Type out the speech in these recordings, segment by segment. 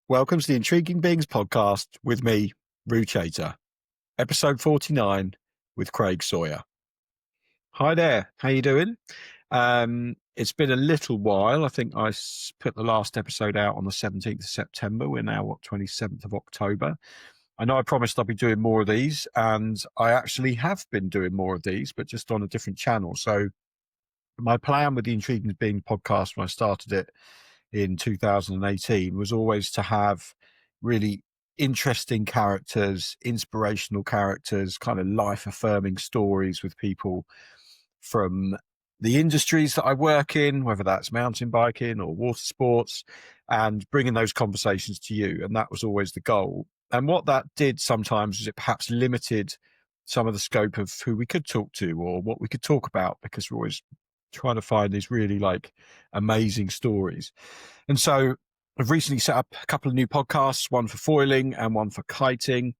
Welcome to the Intriguing Beings podcast with me, Rou Chater, episode 49 with Craig Sawyer. Hi there, how you doing? It's been a little while. I think I put the last episode out on the 17th of September. We're now, 27th of October. I know I promised I'd be doing more of these, and I actually have been doing more of these, but just on a different channel. So my plan with the Intriguing Being podcast when I started it in 2018 was always to have really interesting characters, inspirational characters, kind of life affirming stories with people from the industries that I work in, whether that's mountain biking or water sports, and bringing those conversations to you. And that was always the goal. And what that did sometimes is it perhaps limited some of the scope of who we could talk to or what we could talk about, because we're always trying to find these really amazing stories. And so I've recently set up a couple of new podcasts, one for foiling and one for kiting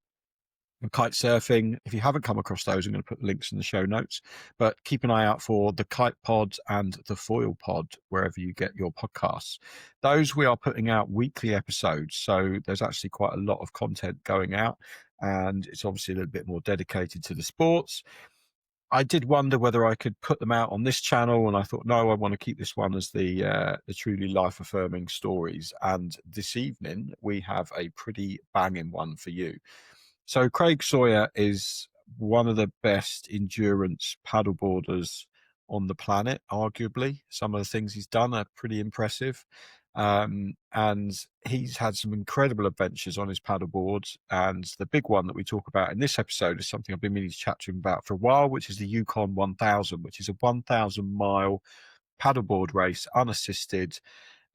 and kite surfing. If you haven't come across those, I'm going to put links in the show notes, but keep an eye out for the Kite Pod and the Foil Pod, wherever you get your podcasts. Those we are putting out weekly episodes. So there's actually quite a lot of content going out, and it's obviously a little bit more dedicated to the sports. I did wonder whether I could put them out on this channel, and I thought, no, I want to keep this one as the truly life-affirming stories. And this evening, we have a pretty banging one for you. So Craig Sawyer is one of the best endurance paddleboarders on the planet, arguably. Some of the things he's done are pretty impressive. And he's had some incredible adventures on his paddleboards. And the big one that we talk about in this episode is something I've been meaning to chat to him about for a while, which is the Yukon 1000, which is a 1,000-mile paddleboard race, unassisted,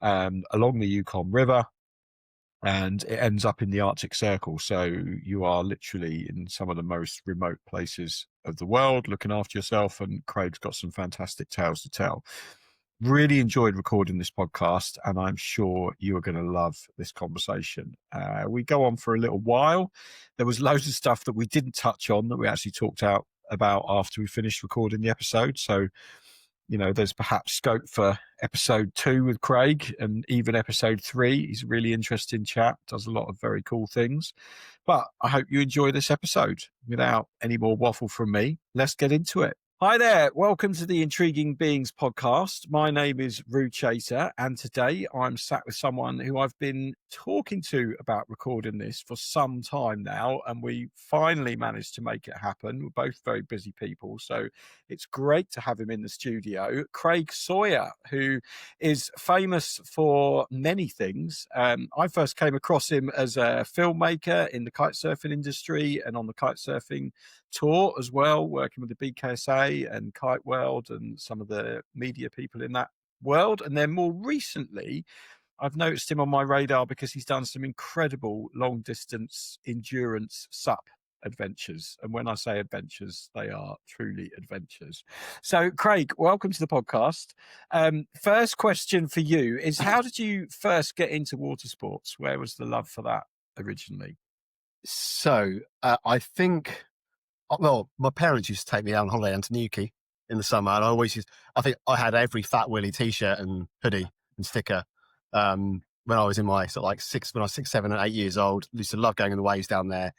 along the Yukon River. And it ends up in the Arctic Circle. So you are literally in some of the most remote places of the world, looking after yourself. And Craig's got some fantastic tales to tell. Really enjoyed recording this podcast, and I'm sure you are going to love this conversation. We go on for a little while. There was loads of stuff that we didn't touch on that we actually talked about after we finished recording the episode. So, there's perhaps scope for episode 2 with Craig, and even episode 3. He's a really interesting chap, does a lot of very cool things. But I hope you enjoy this episode. Without any more waffle from me, let's get into it. Hi there, welcome to the Intriguing Beings podcast. My name is Rou Chater, and today I'm sat with someone who I've been talking to about recording this for some time now, and we finally managed to make it happen. We're both very busy people, so it's great to have him in the studio. Craig Sawyer, who is famous for many things. I first came across him as a filmmaker in the kitesurfing industry and on the kitesurfing tour as well, working with the BKSA and Kite World and some of the media people in that world. And then more recently, I've noticed him on my radar because he's done some incredible long distance endurance SUP adventures. And when I say adventures, they are truly adventures. So Craig, welcome to the podcast. First question for you is, how did you first get into water sports? Where was the love for that originally? So I think, well, my parents used to take me out on holiday down to Newquay in the summer, and I think I had every Fat Willy t-shirt and hoodie and sticker when I was in my when I was 6, 7 and 8 years old. I used to love going in the waves down there.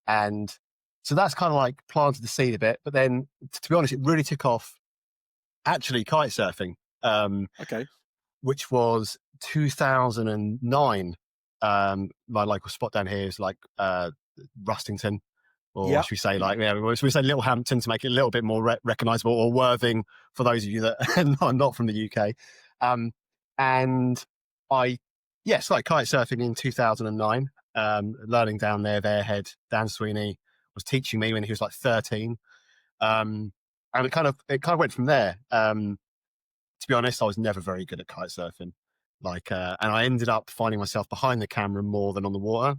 And so that's kind of like planted the seed a bit. But then, to be honest, it really took off actually kite surfing, Okay. which was 2009. My local spot down here is Rustington, or should we say we say Littlehampton to make it a little bit more recognisable, or Worthing for those of you that are not from the UK. And I started kite surfing in 2009, learning down there. Their head, Dan Sweeney, was teaching me when he was like 13. And it kind of went from there. To be honest, I was never very good at kite surfing. And I ended up finding myself behind the camera more than on the water.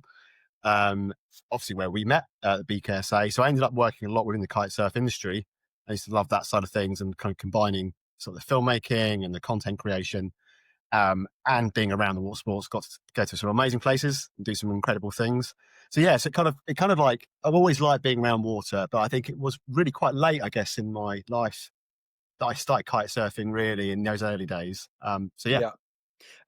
Obviously where we met at the BKSA. So I ended up working a lot within the kite surf industry. I used to love that side of things, and kind of combining sort of the filmmaking and the content creation, and being around the water sports. Got to go to some amazing places and do some incredible things. So it kind of like, I've always liked being around water, but I think it was really quite late, I guess, in my life that I started kite surfing really in those early days.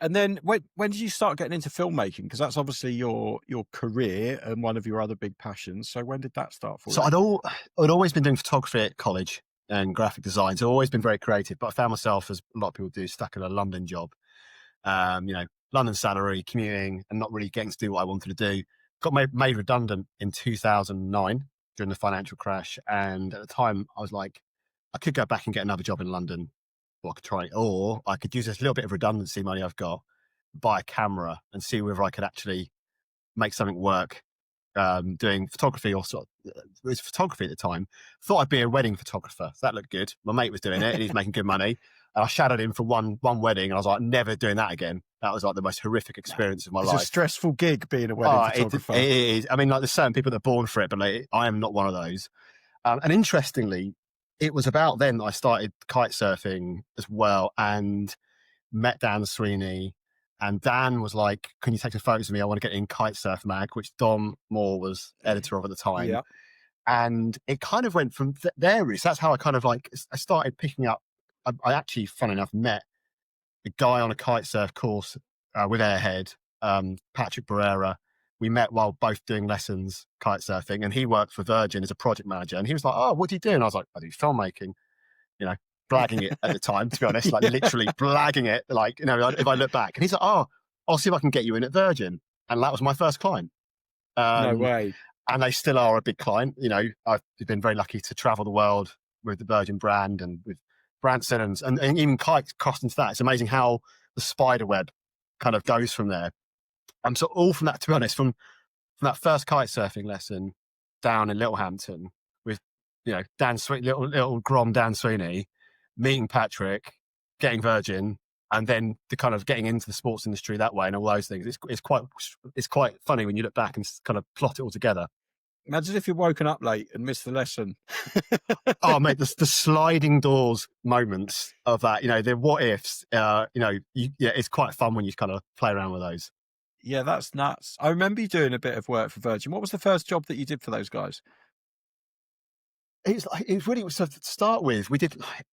And then when did you start getting into filmmaking? Because that's obviously your career and one of your other big passions. So when did that start for So you? I'd always been doing photography at college and graphic design. So I've always been very creative, but I found myself, as a lot of people do, stuck in a London job. London salary, commuting, and not really getting to do what I wanted to do. Got made redundant in 2009 during the financial crash. And at the time, I was like, I could go back and get another job in London, or I could try, or I could use this little bit of redundancy money I've got, buy a camera and see whether I could actually make something work. Doing photography, or sort of, it was photography at the time. Thought I'd be a wedding photographer. So that looked good. My mate was doing it and he's making good money. And I shadowed him for one wedding, and I was like, never doing that again. That was like the most horrific experience of my It's life. a stressful gig being a wedding photographer. It is. I mean, like, there's certain people that are born for it, but like, I am not one of those. And interestingly, it was about then that I started kite surfing as well, and met Dan Sweeney. And Dan was like, "Can you take some photos of me? I want to get in Kite Surf Mag," which Dom Moore was editor of at the time. Yeah. And it kind of went from there. So that's how I kind of like, I started picking up. I actually, fun enough, met a guy on a kite surf course with Airhead, Patrick Barrera. We met while both doing lessons kite surfing, and he worked for Virgin as a project manager. And he was like, "Oh, what do you do?" And I was like, "I do filmmaking." You know, blagging it at the time, to be honest, like literally blagging it. Like, if I look back, and he's like, "Oh, I'll see if I can get you in at Virgin." And that was my first client. No way. And they still are a big client. I've been very lucky to travel the world with the Virgin brand and with Branson and even kites crossed into that. It's amazing how the spider web kind of goes from there. So all from that, to be honest, from that first kite surfing lesson down in Littlehampton with, Dan Sweeney, little Grom Dan Sweeney, meeting Patrick, getting Virgin, and then the kind of getting into the sports industry that way and all those things. It's quite funny when you look back and kind of plot it all together. Imagine if you're woken up late and missed the lesson. Oh, mate, the sliding doors moments of that, the what ifs, it's quite fun when you kind of play around with those. Yeah, that's nuts. I remember you doing a bit of work for Virgin. What was the first job that you did for those guys? It was really, so to start with,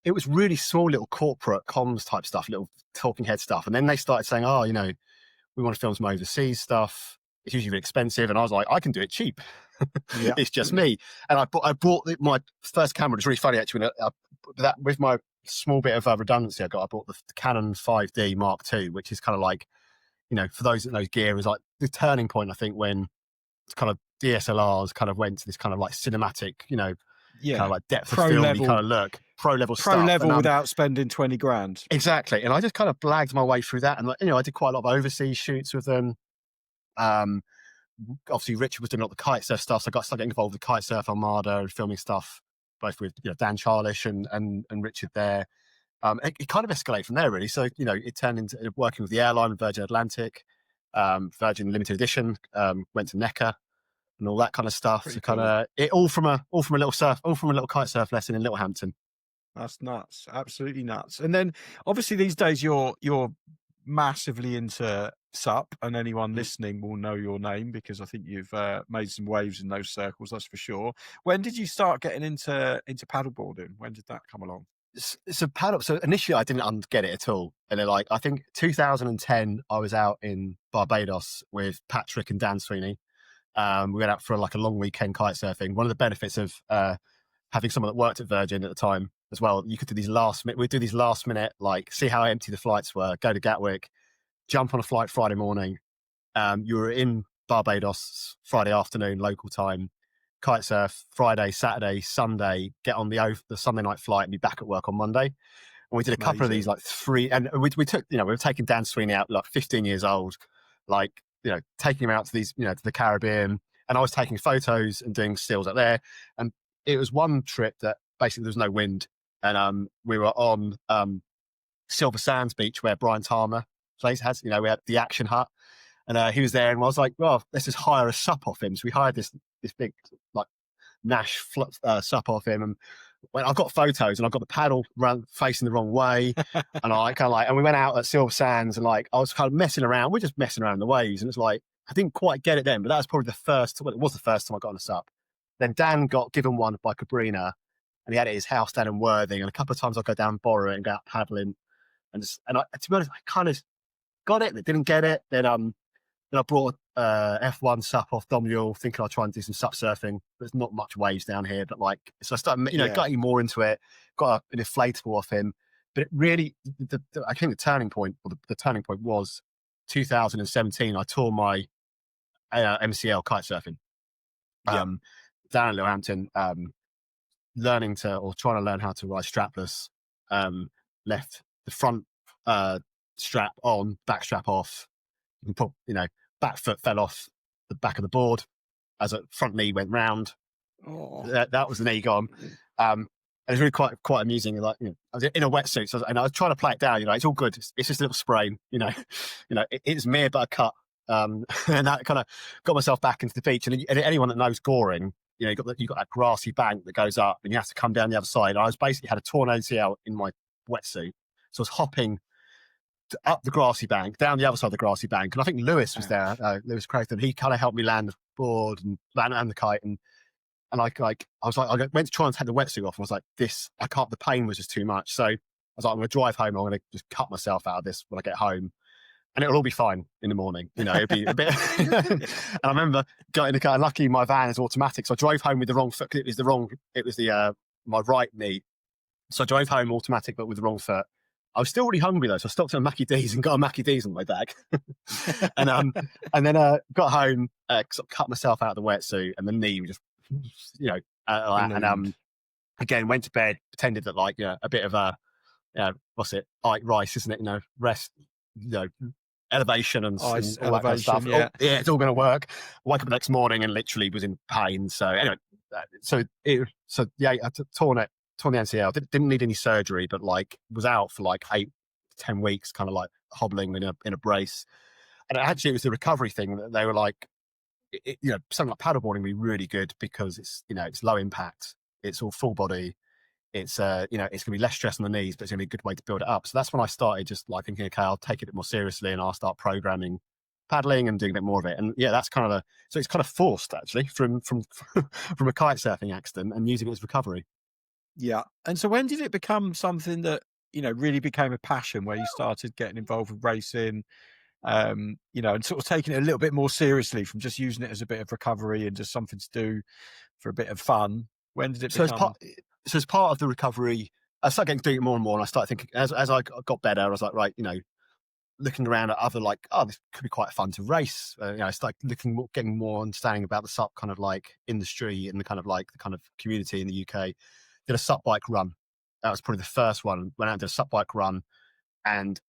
it was really small little corporate comms type stuff, little talking head stuff. And then they started saying, "Oh, we want to film some overseas stuff. It's usually really expensive." And I was like, "I can do it cheap." Yeah. It's just me. And I bought my first camera. It's really funny, actually. That with my small bit of redundancy I bought the Canon 5D Mark II, which is kind of like, for those that know gear, is like the turning point, I think, when kind of DSLRs kind of went to this kind of like cinematic, kind of like depth of film kind of look, pro level without spending 20 grand. Exactly. And I just kind of blagged my way through that. And I did quite a lot of overseas shoots with them. Obviously Richard was doing a lot of the kite surf stuff, so I started getting involved with the Kite Surf Armada and filming stuff both with Dan Charlish and Richard there. It kind of escalated from there, really. So it turned into working with the airline, Virgin Atlantic, Virgin Limited Edition, went to NECA and all that kind of stuff. Pretty so kind of it all from a little kite surf lesson in Littlehampton. That's nuts. Absolutely nuts. And then obviously these days you're massively into SUP, and anyone listening will know your name because I think you've made some waves in those circles, that's for sure. When did you start getting into paddleboarding? When did that come along? So initially I didn't get it at all. And then, I think 2010, I was out in Barbados with Patrick and Dan Sweeney. We went out for a long weekend kite surfing. One of the benefits of having someone that worked at Virgin at the time as well, you could do these we'd do these last minute, see how empty the flights were, go to Gatwick, jump on a flight Friday morning. You were in Barbados Friday afternoon, local time, kite surf Friday, Saturday, Sunday, get on the Sunday night flight and be back at work on Monday. And we did a couple of these, three, and we took, we were taking Dan Sweeney out, 15 years old, taking him out to these, to the Caribbean. And I was taking photos and doing stills out there. And it was one trip that basically there was no wind. And we were on Silver Sands Beach where Brian Tarmer place has, we had the Action Hut. And he was there, and I was like, "Well, let's just hire a SUP off him." So we hired this big Nash SUP off him, and I've got photos, and I've got the paddle facing the wrong way, and and we went out at Silver Sands, and I was kind of messing around. We're just messing around in the waves, and it's I didn't quite get it then, but that was probably it was the first time I got on a SUP. Then Dan got given one by Cabrina, and he had it at his house down in Worthing, and a couple of times I'd go down and borrow it and go out paddling, to be honest, I kind of got it, that didn't get it. Then I brought F1 sup off Domhnall, thinking I'd try and do some sup surfing. There's not much waves down here, but like, so I started, getting more into it, got an inflatable off him. But it really, I think the turning point, or the turning point was 2017. I tore my MCL kite surfing down in Littlehampton, trying to learn how to ride strapless. Left the front strap on, back strap off. You can put, back foot fell off the back of the board as a front knee went round. Oh. That was the knee gone. It was really quite amusing. Like, I was in a wetsuit, and I was trying to play it down. It's all good. It's just a little sprain. It's mere but a cut. And that kind of got myself back into the beach. And anyone that knows Goring, you got that grassy bank that goes up, and you have to come down the other side. And I was basically had a torn ACL in my wetsuit, so I was hopping up the grassy bank, down the other side of the grassy bank. And I think Lewis was there, Lewis Craig, and he kind of helped me land the board and land the kite. And I went to try and take the wetsuit off, and I was like, I can't, the pain was just too much. So I was like, I'm going to drive home. I'm going to just cut myself out of this when I get home, and it'll all be fine in the morning. It'll be a bit. And I remember going in the car. Luckily, my van is automatic, so I drove home with the wrong foot. It was my right knee. So I drove home automatic, but with the wrong foot. I was still really hungry though, so I stopped at a Mackie D's and got a Mackie D's in my bag. and then got home, sort of cut myself out of the wetsuit, and the knee was just, again went to bed, pretended that a bit of a, what's it, Ike Rice, isn't it? Rest, elevation and ice all that kind of stuff. Yeah, it's all going to work. Woke up the next morning and literally was in pain. So anyway, I torn the NCL. Didn't need any surgery, but was out for 8 to 10 weeks, kind of hobbling in a brace. And actually, it was the recovery thing that they were something like paddleboarding would be really good because it's low impact, it's all full body, it's it's going to be less stress on the knees, but it's going to be a good way to build it up. So that's when I started just thinking, okay, I'll take it a bit more seriously and I'll start programming paddling and doing a bit more of it. And that's kind of so it's kind of forced actually from from a kite surfing accident and using it as recovery. Yeah. And so when did it become something that, really became a passion where you started getting involved with racing, and sort of taking it a little bit more seriously from just using it as a bit of recovery and just something to do for a bit of fun? When did it become? So as part of the recovery, I started getting to do it more and more. And I started thinking, as I got better, I was like, right, looking around at other this could be quite fun to race. I started getting more understanding about the SUP kind of industry and the kind of community in the UK. Did a SUP bike run. That was probably the first one. Went out and did a SUP bike run, and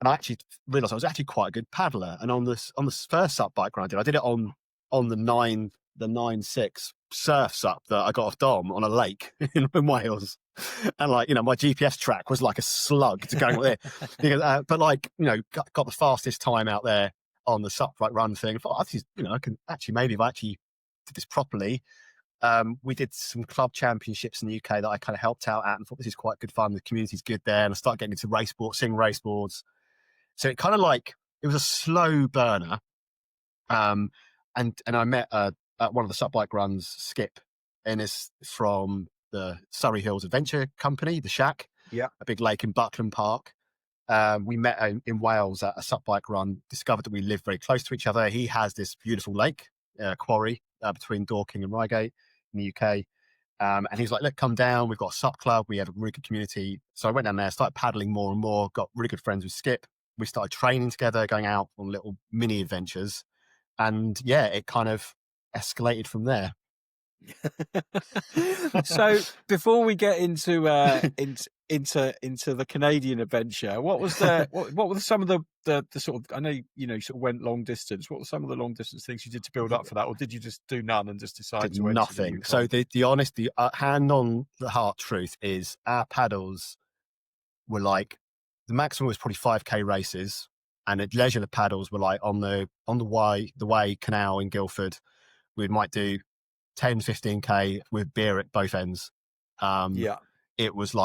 I actually realised I was actually quite a good paddler. And on this first SUP bike run I did it on the 9.6 surf SUP that I got off Dom on a lake in Wales. And my GPS track was like a slug to go there. But got the fastest time out there on the SUP bike run thing. I thought, I can actually, maybe if I actually did this properly. We did some club championships in the UK that I kind of helped out at and thought this is quite good fun. The community's good there. And I started getting into race boards. So it kind of it was a slow burner. And I met at one of the SUP bike runs, Skip Ennis from the Surrey Hills Adventure Company, the Shack, a big lake in Buckland Park. We met in Wales at a SUP bike run, discovered that we lived very close to each other. He has this beautiful lake, quarry, between Dorking and Reigate in the UK. And he's like, look, come down. We've got a SUP club. We have a really good community. So I went down there, started paddling more and more, got really good friends with Skip. We started training together, going out on little mini adventures. And it kind of escalated from there. So before we get into the Canadian adventure, what was what were some of the sort of, I know you sort of went long distance. What were some of the long distance things you did to build up for that, or did you just do none and just decide to nothing? So the honest, hand on the heart truth is our paddles were the maximum was probably 5k races, and at leisure the paddles were on the Way Canal in Guildford. We might do 10, 15k with beer at both ends. It was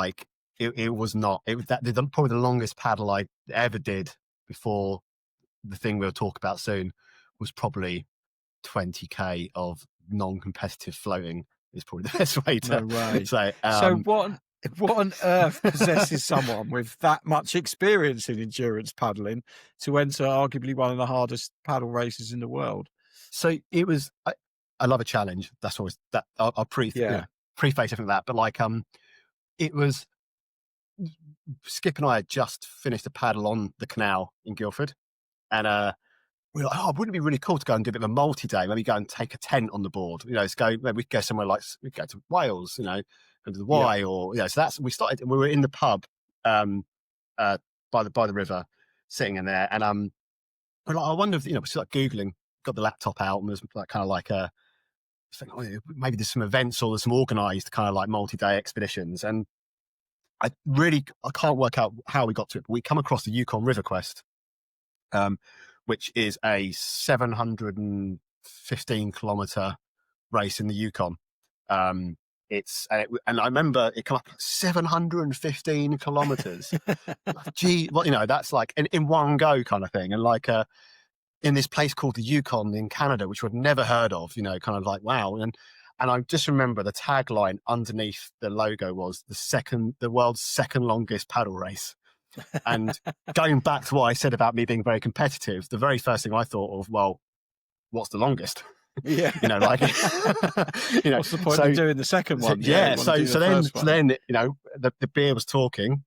it was not, it was probably the longest paddle I ever did before the thing we'll talk about soon was probably 20k of non-competitive floating is probably the best way to say. So What on earth possesses someone with that much experience in endurance paddling to enter arguably one of the hardest paddle races in the world? So it was. I love a challenge. That's always that. I'll preface everything that. But like, it was. Skip and I had just finished a paddle on the canal in Guildford, and we were like, oh, wouldn't it be really cool to go and do a bit of a multi-day? Maybe go and take a tent on the board. Let's go. Maybe we could go somewhere like we go to Wales. Go to the Y, or so that's we started. We were in the pub, by the river, sitting in there, and we're like, I wonder if we started googling, got the laptop out, and was like kind of like maybe there's some events or there's some organised kind of like multi-day expeditions, and I can't work out how we got to it, but we come across the Yukon River quest, which is a 715 kilometer race in the Yukon. And I remember it come up 715 kilometers. Gee, that's like in one go kind of thing. And like in this place called the Yukon in Canada, which I'd never heard of, kind of like, wow. And I just remember the tagline underneath the logo was the world's second longest paddle race. And going back to what I said about me being very competitive, the very first thing I thought of, well, what's the longest? Yeah. What's the point of doing the second one? Yeah. So then, the beer was talking.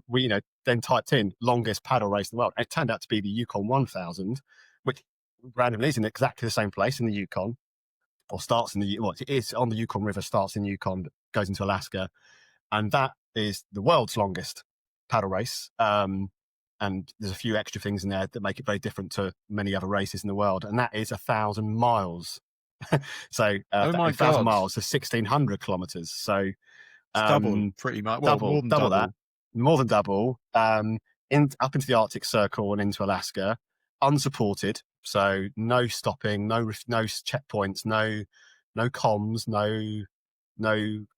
We, then typed in longest paddle race in the world. And it turned out to be the Yukon 1000, which randomly is in exactly the same place in the Yukon. Or starts in it is on the Yukon River, starts in Yukon, but goes into Alaska, and that is the world's longest paddle race. And there's a few extra things in there that make it very different to many other races in the world, and that is 1,000 miles. So 1,000 miles is 1,600 kilometers. So it's double, pretty much. Well, more than double that, more than double. Up into the Arctic Circle and into Alaska, unsupported. So no stopping, no checkpoints, no comms, no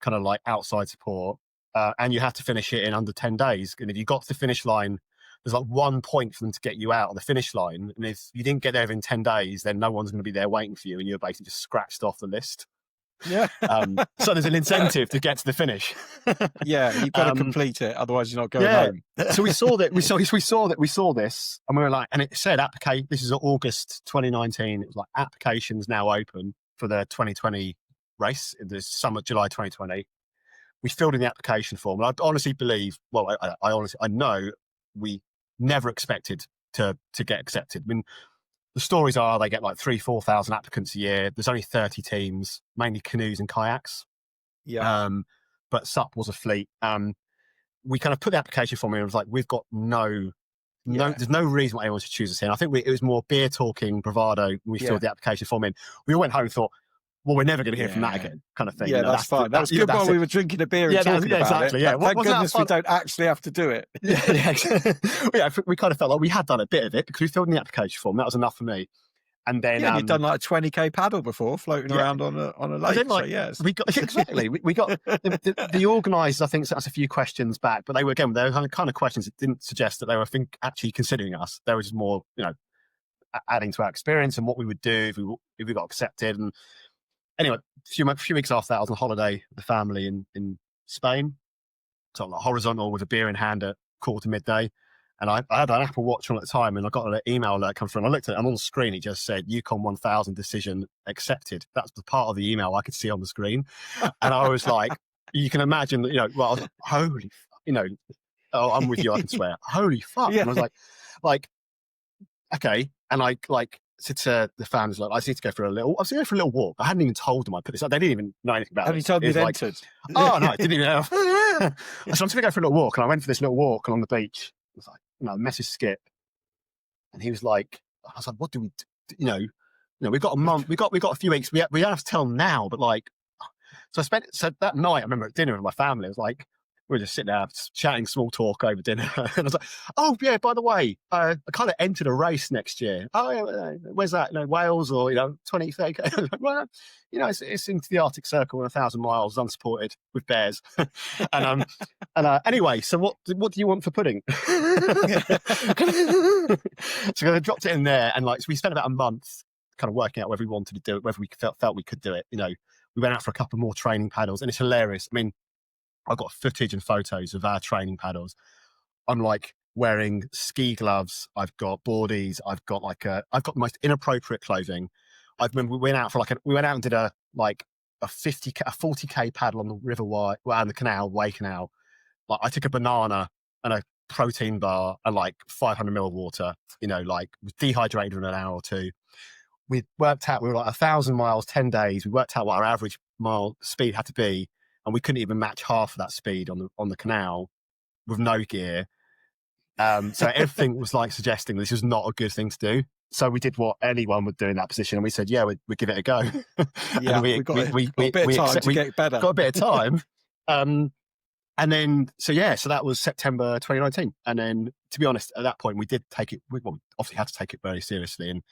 kind of like outside support, and you have to finish it in under 10 days. And if you got to the finish line, there's like 1 point for them to get you out of the finish line. And if you didn't get there in 10 days, then no one's going to be there waiting for you, and you're basically just scratched off the list. Yeah. So there's an incentive to get to the finish. Yeah, you've got to complete it, otherwise you're not going home. So we saw this, and we were like, and it said this is August 2019. It was like applications now open for the 2020 race, the summer, July 2020. We filled in the application form, and I honestly believe, I know we never expected to get accepted. I mean, the stories are they get like 3,000-4,000 applicants a year. There's only 30 teams, mainly canoes and kayaks. Yeah. But SUP was a fleet. We kind of put the application form in, and it was like, we've got there's no reason why anyone should choose us here. And I think it was more beer talking, bravado. We filled the application form in. We all went home and thought, well, we're never going to hear from that again, kind of thing. Yeah, that's fine. That's good while we were drinking a beer and talking about exactly, it. Yeah, thank goodness we don't actually have to do it. We kind of felt like we had done a bit of it because we filled in the application form. That was enough for me. And then you'd done like a 20k paddle before, floating around on a lake. We got exactly. We got the organisers. I think sent us a few questions back, but they were kind of questions that didn't suggest that they were actually considering us. They were just more, adding to our experience and what we would do if we got accepted. And anyway, a few weeks after that, I was on holiday with the family in Spain. So like horizontal with a beer in hand at 12:45. And I had an Apple Watch on at the time, and I got an email that come through. And I looked at it, and on the screen, it just said Yukon 1000 decision accepted. That's the part of the email I could see on the screen. And I was like, you can imagine that, I was like, holy, oh, I'm with you, I can swear. Holy fuck. Yeah. And I was like, okay. And I said to the fans, like, I just need to go for a little walk. I hadn't even told them I put this up. They didn't even know anything about it. Have you told me you'd entered? Oh, no, I didn't even know. So I'm just going to go for a little walk. And I went for this little walk along the beach. I was like, message Skip. And he was like, I was like, what do we do? We've got a month, we got a few weeks. We don't have to tell them now, but like, so that night, I remember at dinner with my family, I was like, we were just sitting there chatting small talk over dinner. And I was like, oh yeah, by the way, I kind of entered a race next year. Oh yeah, where's that? Wales or, 20, 30. Well, it's into the Arctic Circle and 1,000 miles unsupported with bears. and anyway, so what do you want for pudding? So I dropped it in there, and so we spent about a month kind of working out whether we wanted to do it, whether we felt we could do it. We went out for a couple more training paddles, and it's hilarious. I mean, I've got footage and photos of our training paddles. I'm like wearing ski gloves. I've got boardies. I've got the most inappropriate clothing. I remember we went out and did a 40k paddle on the river Wye, and the canal, Way Canal. Like I took a banana and a protein bar and like 500 ml of water, like was dehydrated in an hour or two. We worked out, we were like 1,000 miles, 10 days. We worked out what our average mile speed had to be. And we couldn't even match half of that speed on the canal with no gear. So everything was like suggesting this was not a good thing to do. So we did what anyone would do in that position, and we said, "Yeah, we'd give it a go." Yeah, we got a bit of time to get better. Got a bit of time, and then so that was September 2019. And then, to be honest, at that point, we did take it. We obviously had to take it very seriously and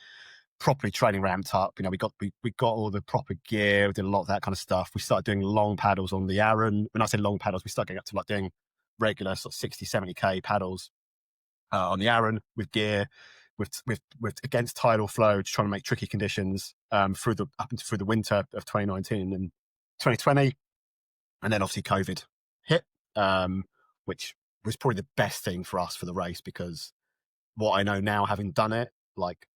properly training ramped up. We got all the proper gear. We did a lot of that kind of stuff. We started doing long paddles on the Arun. When I say long paddles, we started getting up to like doing regular sort of 60, 70k paddles on the Arun with gear, with against tidal flow, just trying to make tricky conditions through the winter of 2019 and 2020, and then obviously COVID hit, which was probably the best thing for us for the race, because what I know now, having done it, like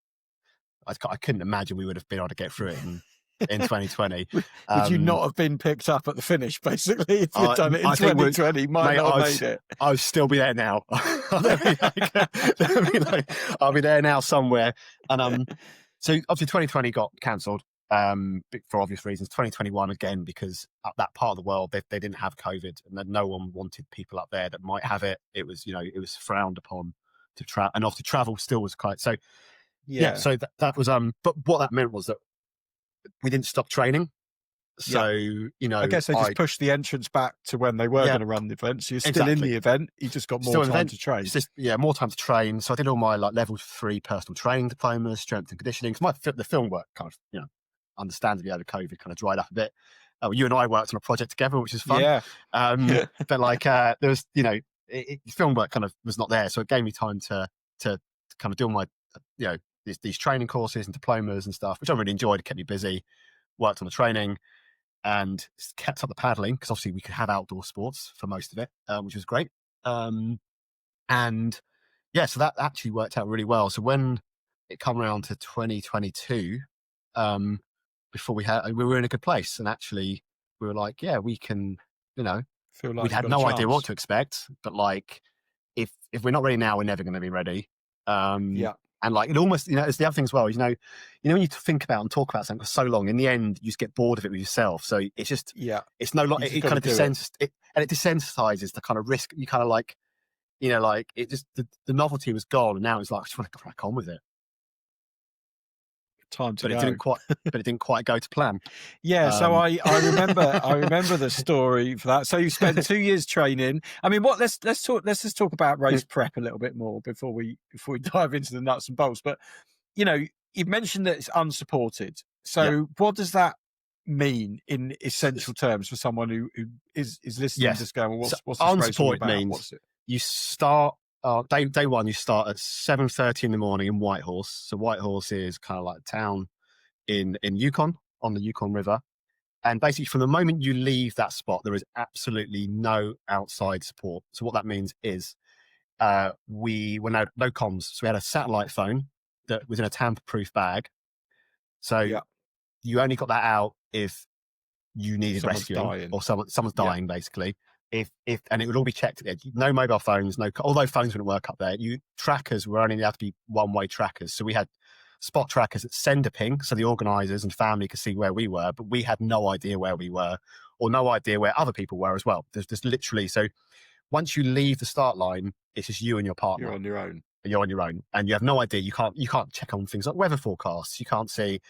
I couldn't imagine we would have been able to get through it in 2020. Would you not have been picked up at the finish, basically, if you'd done it in 2020? You might not have made it. I'll still be there now. I'll be there now somewhere. And so obviously 2020 got cancelled for obvious reasons. 2021 again, because at that part of the world they didn't have COVID, and that no one wanted people up there that might have it. It was it was frowned upon to travel, and obviously travel still was quite so. Yeah, so that was but what that meant was that we didn't stop training. So I guess they just pushed the entrance back to when they were going to run the event. So you're still in the event. You just got more time to train. More time to train. So I did all my like level 3 personal training diplomas, strength and conditioning. Because the film work kind of understandably over COVID kind of dried up a bit. You and I worked on a project together, which is fun. Yeah. But like there was film work kind of was not there, so it gave me time to kind of do all my these training courses and diplomas and stuff, which I really enjoyed. It kept me busy. Worked on the training and kept up the paddling, because obviously we could have outdoor sports for most of it, which was great. So that actually worked out really well. So when it come around to 2022, before we were in a good place, and actually we were like, yeah, we can, feel like we had no idea what to expect, but like if we're not ready now, we're never going to be ready. And like it almost, it's the other thing as well. When you think about and talk about something for so long, in the end, you just get bored of it with yourself. So it's just, it's no longer, it kind of desensitizes the kind of risk. You kind of like, it just, the novelty was gone, and now it's like, I just want to crack on with it. Time to go. It didn't quite go to plan. Yeah. So I remember the story for that. So you spent 2 years training. I mean, let's just talk about race prep a little bit more before we dive into the nuts and bolts. But you've mentioned that it's unsupported. So what does that mean in essential terms for someone who is listening to this going, well, what's this race all about? Means you start day one. You start at 7:30 in the morning in Whitehorse. So Whitehorse is kind of like a town in Yukon, on the Yukon River. And basically, from the moment you leave that spot, there is absolutely no outside support. So what that means is we were no comms. So we had a satellite phone that was in a tamper-proof bag. So you only got that out if you needed rescuing or someone's dying, basically. If and it would all be checked. No mobile phones, although phones wouldn't work up there. Trackers were only allowed to be one-way trackers. So we had spot trackers that send a ping, so the organisers and family could see where we were, but we had no idea where we were, or no idea where other people were as well. There's just literally, so once you leave the start line, it's just you and your partner. You're on your own. You're on your own, and you have no idea. You can't check on things like weather forecasts. You can't see,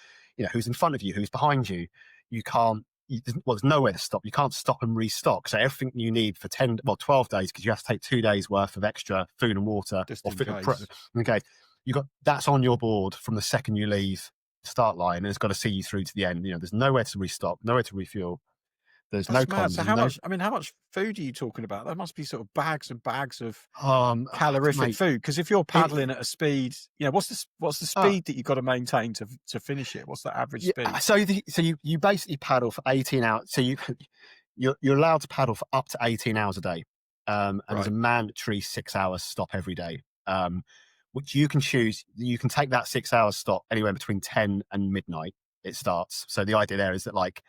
who's in front of you, who's behind you. You can't. There's nowhere to stop. You can't stop and restock. So everything you need for 12 days, because you have to take 2 days worth of extra food and water. Okay, that's on your board from the second you leave the start line, and it's got to see you through to the end. There's nowhere to restock, nowhere to refuel. There's no comms. So how much food are you talking about? There must be sort of bags and bags of calorific food. Because if you're paddling at a speed, what's the speed that you've got to maintain to finish it? What's the average speed? So you basically paddle for 18 hours. So you're allowed to paddle for up to 18 hours a day. And there's a Right. mandatory 6 hours stop every day, which you can choose. You can take that 6 hours stop anywhere between 10 and midnight. It starts. So the idea there is that, like,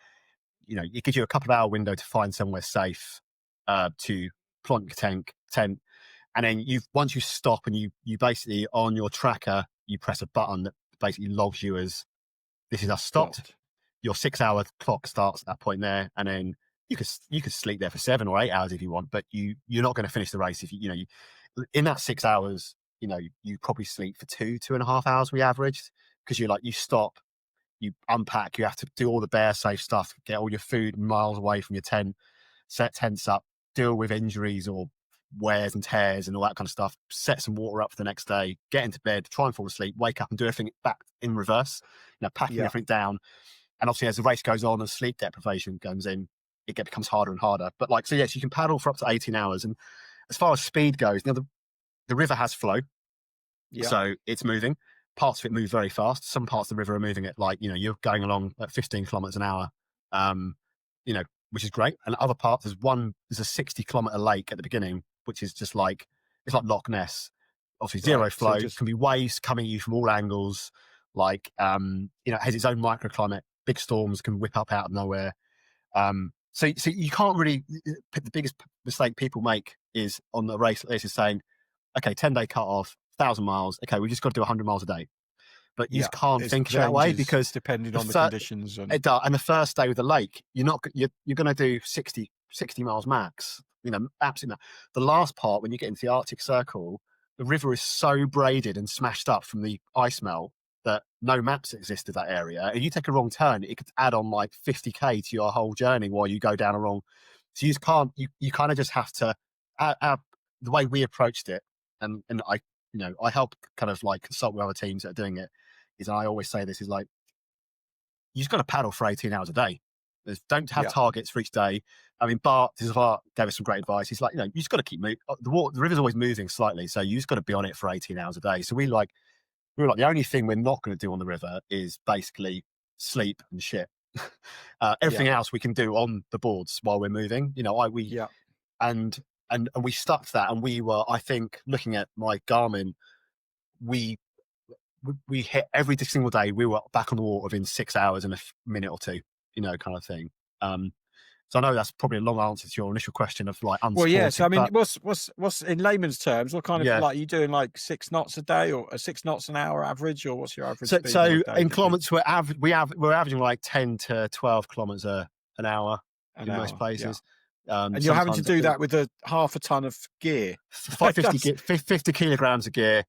it gives you a couple of hour window to find somewhere safe, to plant your tent. And then once you stop, and you basically, on your tracker, you press a button that basically logs you as, this is us stopped. Your 6 hour clock starts at that point there, and then you could sleep there for 7 or 8 hours if you want, but you're not going to finish the race if you in that 6 hours. You probably sleep for 2.5 hours we averaged, because you stop, you unpack, you have to do all the bear safe stuff, get all your food miles away from your tent, set tents up, deal with injuries or wears and tears and all that kind of stuff, set some water up for the next day, get into bed, try and fall asleep, wake up and do everything back in reverse, packing everything down. And obviously, as the race goes on and sleep deprivation comes in, it becomes harder and harder. But yes, you can paddle for up to 18 hours. And as far as speed goes, the river has flow. So it's moving. Parts of it move very fast. Some parts of the river are moving at, you're going along at 15 kilometers an hour, which is great. And other parts, there's a 60-kilometer lake at the beginning, which is just it's like Loch Ness. Obviously, zero flow. Can be waves coming at you from all angles. It has its own microclimate. Big storms can whip up out of nowhere. So you can't really. The biggest mistake people make is on the race like this is saying, okay, 10-day cut off, 1,000 miles. Okay, we just got to do 100 miles a day. But you just can't think of it that way, because depending on the conditions. And the first day with the lake, you're going to do 60 miles max. Absolutely not. The last part, when you get into the Arctic Circle, the river is so braided and smashed up from the ice melt that no maps exist of that area. If you take a wrong turn, it could add on 50k to your whole journey while you go down a wrong. So you just can't. You kind of just have to. The way we approached it, and I help kind of consult with other teams that are doing it. And I always say this is you just got to paddle for 18 hours a day. Don't have targets for each day. I mean, Bart gave us some great advice. He's you just got to keep moving. The river's always moving slightly, so you just got to be on it for 18 hours a day. So we were the only thing we're not going to do on the river is basically sleep and shit. Everything else we can do on the boards while we're moving. And we stuck to that. And we were, I think, looking at my Garmin, we hit every single day. We were back on the water within 6 hours and a minute or two, kind of thing. So I know that's probably a long answer to your initial question of unsupported. Well, yeah. So I mean, what's in layman's terms? What kind of are you doing? 6 knots a day, or 6 knots an hour average, or what's your average speed? So in kilometers, we're averaging 10 to 12 kilometers an hour in most places. Yeah. And you're having to do that with a half a ton of gear, 50 kilograms of gear.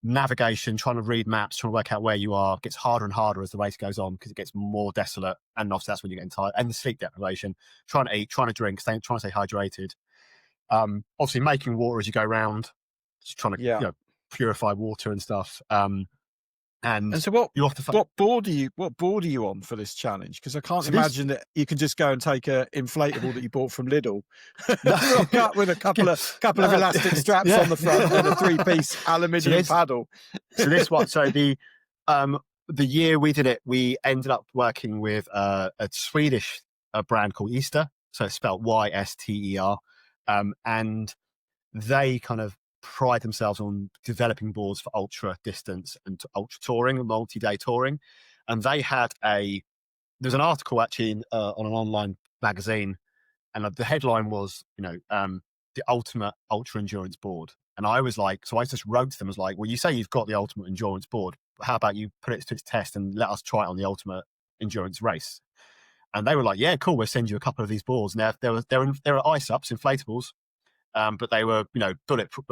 Navigation, trying to read maps, trying to work out where you are, gets harder and harder as the race goes on, because it gets more desolate, and obviously that's when you're getting tired. And the sleep deprivation, trying to eat, trying to drink, trying to stay hydrated. Obviously making water as you go around, just trying to purify water and stuff. And so what board are you on for this challenge? Because I can't imagine that you can just go and take a inflatable that you bought from Lidl, rock up with a couple of elastic straps on the front and a 3-piece aluminium paddle. So this one, the year we did it, we ended up working with a Swedish brand called Easter, so it's spelled Yster, and they kind of pride themselves on developing boards for ultra distance and ultra touring and multi-day touring. And they had there's an article actually on an online magazine, and the headline was, the ultimate ultra endurance board. And I was so I just wrote to them as well, you say you've got the ultimate endurance board, but how about you put it to its test and let us try it on the ultimate endurance race? And they were yeah, cool, we'll send you a couple of these boards. Now they're ice ups, inflatables. But they were, bulletproof.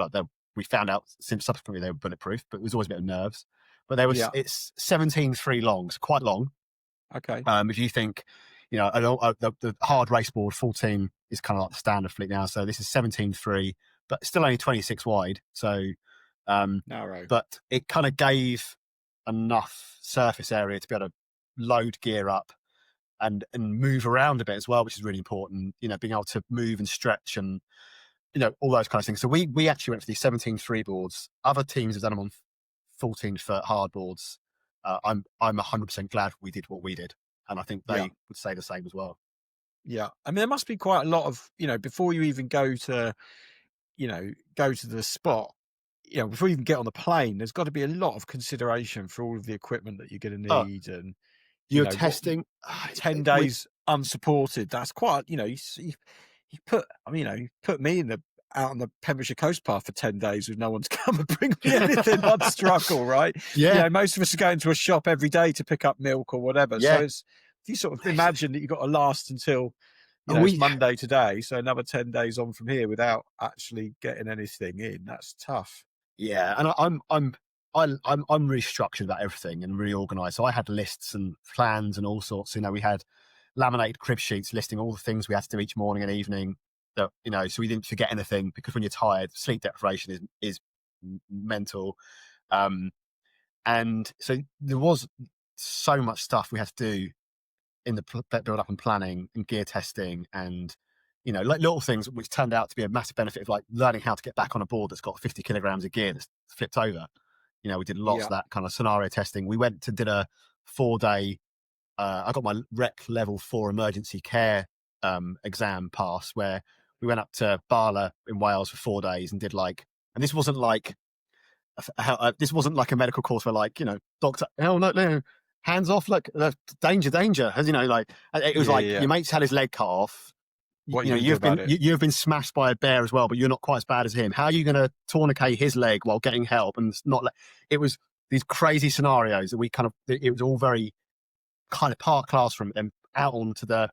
We found out subsequently they were bulletproof, but it was always a bit of nerves. But it's 17.3 long, so quite long. Okay. If you think, the hard race board 14 is kind of the standard fleet now. So this is 17.3, but still only 26 wide. So narrow. But it kind of gave enough surface area to be able to load gear up and move around a bit as well, which is really important. Being able to move and stretch and all those kind of things. So we actually went for these 17.3 boards. Other teams have done them on 14-foot hard boards. I'm 100% glad we did what we did, and I think they would say the same as well. Yeah. I mean, there must be quite a lot of, before you even go to the spot, before you even get on the plane, there's got to be a lot of consideration for all of the equipment that you're going to Oh, need. And, you're what testing 10 days unsupported, that's quite, you put, you put me out on the Pembrokeshire coast path for 10 days with no one to come and bring me anything. I'd struggle, right? Yeah. Most of us are going to a shop every day to pick up milk or whatever. Yeah. So if you sort of imagine that you've got to last until, it's Monday today, so another 10 days on from here without actually getting anything in, that's tough. Yeah, and I'm really structured about everything and really organised. So I had lists and plans and all sorts. We had laminated crib sheets listing all the things we had to do each morning and evening. That so we didn't forget anything, because when you're tired, sleep deprivation is mental. And so there was so much stuff we had to do in the build up and planning and gear testing, and like little things which turned out to be a massive benefit of like learning how to get back on a board that's got 50 kilograms of gear that's flipped over. We did lots of that kind of scenario testing. We went to did a 4-day I got my rec level 4 emergency care exam pass, where we went up to Barla in Wales for 4 days and did and this wasn't like a medical course where doctor, no, hands off, look, danger, as it was your mate's had his leg cut off. You've been smashed by a bear as well, but you're not quite as bad as him. How are you going to tourniquet his leg while getting help? And it was these crazy scenarios that it was all very kind of part classroom and out onto the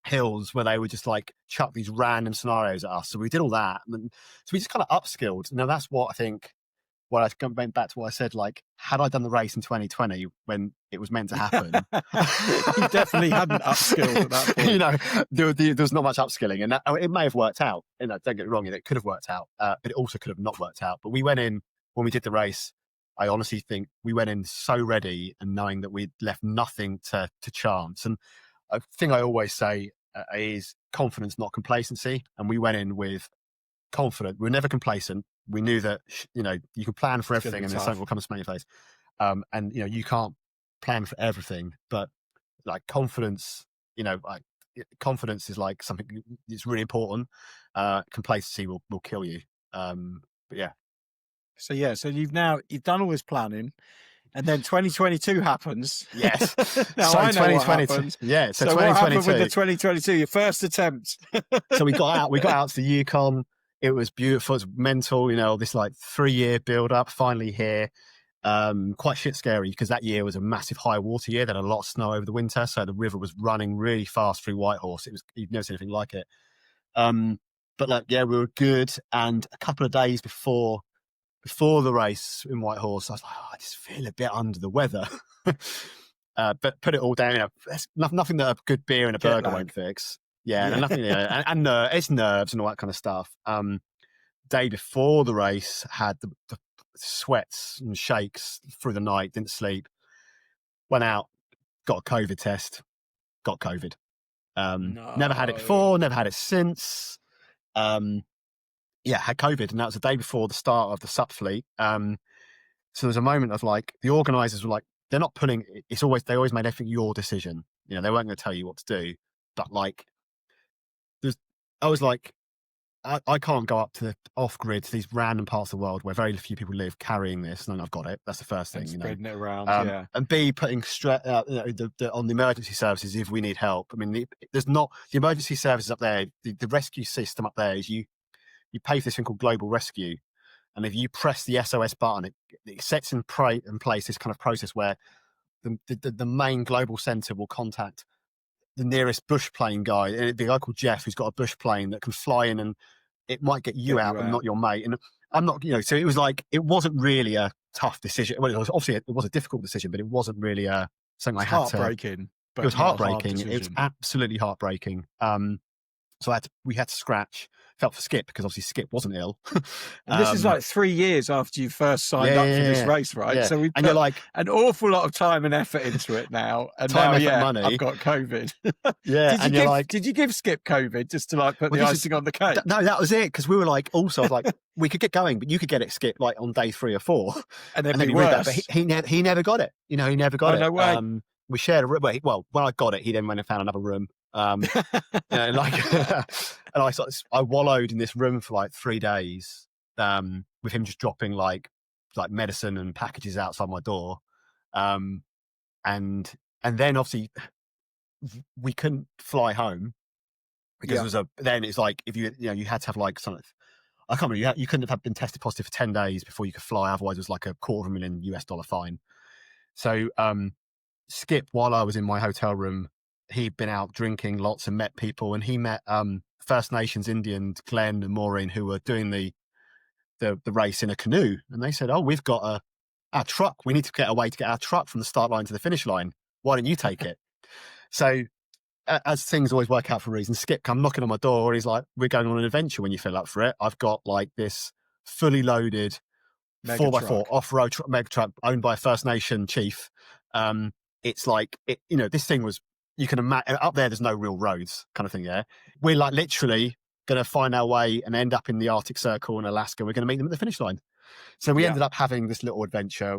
hills, where they would just chuck these random scenarios at us. So we did all that, and so we just kind of upskilled. Now that's what I think. Well, I went back to what I said. Had I done the race in 2020 when it was meant to happen, you definitely hadn't upskilled at that point. There was not much upskilling, and it may have worked out. Don't get me wrong, it could have worked out, but it also could have not worked out. But we went in when we did the race. I honestly think we went in so ready and knowing that we'd left nothing to chance. And a thing I always say is confidence, not complacency. And we went in with confident. We were never complacent. We knew that you can plan for everything, and then something will come and smack your face. And you can't plan for everything, but confidence, confidence is something that's really important. Complacency will kill you. But yeah. So you've done all this planning, and then 2022 happens. Yes. Now so I know 2022. What happens. Yeah. So 2022. What happened with the 2022? Your first attempt. So we got out to the Yukon. It was beautiful. It was mental. This 3-year build up. Finally here. Quite shit scary, because that year was a massive high water year. There had a lot of snow over the winter, so the river was running really fast through Whitehorse. You've never seen anything like it. But we were good. And a couple of days before the race in Whitehorse, I was like, I just feel a bit under the weather. But put it all down. There's nothing that a good beer and a burger won't fix. Yeah. Nothing. And it's nerves and all that kind of stuff. Day before the race, had the sweats and shakes through the night. Didn't sleep. Went out, got a COVID test. Got COVID. No. Never had it before. Never had it since. Had COVID, and that was the day before the start of the SUP fleet. So there was a moment of the organisers were they're not putting. They always made everything your decision. They weren't going to tell you what to do. But I was I can't go up to the off grid to these random parts of the world where very few people live carrying this. And I've got it. That's the first thing. Spreading it around. And B, putting stress on the emergency services if we need help. I mean, there's not the emergency services up there. The rescue system up there is you pay for this thing called Global Rescue, and if you press the SOS button, it sets in place this kind of process where the main global centre will contact the nearest bush plane guy, the guy called Jeff, who's got a bush plane that can fly in, and it might get you out and not your mate. And I'm not, so it was it wasn't really a tough decision. Well, it was a difficult decision, but it wasn't really something I had to. Heartbreaking. It was heartbreaking. It was absolutely heartbreaking. So we had to scratch. Felt for Skip, because obviously Skip wasn't ill. This is 3 years after you first signed up for this race, right? Yeah. So we put an awful lot of time and effort into it now, and money. I've got COVID. Yeah, did you give Skip COVID just to put the icing on the cake? No, that was it, because we were also we could get going, but you could get it, Skip, on day 3 or 4, and then be worse. But he never got it. He never got it. No way. we shared a room. Well, when I got it, he then went and found another room. Like, and I wallowed in this room for like 3 days, with him just dropping like medicine and packages outside my door, and then obviously we couldn't fly home because then it's like if you had to have like something. I can't remember. You couldn't have been tested positive for 10 days before you could fly. Otherwise, it was like $250,000 US fine. So, Skip, while I was in my hotel room, he'd been out drinking lots and met people, and he met First Nations Indians, Glenn and Maureen, who were doing the race in a canoe. And they said, "Oh, we've got our truck. We need to get a way to get our truck from the start line to the finish line. Why don't you take it?" So, as things always work out for reasons, Skip come knocking on my door. He's like, "We're going on an adventure when you feel up for it. I've got like this fully loaded 4x4 off-road mega truck owned by a First Nation chief. It's like, this thing was, you can imagine, up there's no real roads kind of thing, yeah? We're like literally going to find our way and end up in the Arctic Circle in Alaska. We're going to meet them at the finish line." So we ended up having this little adventure.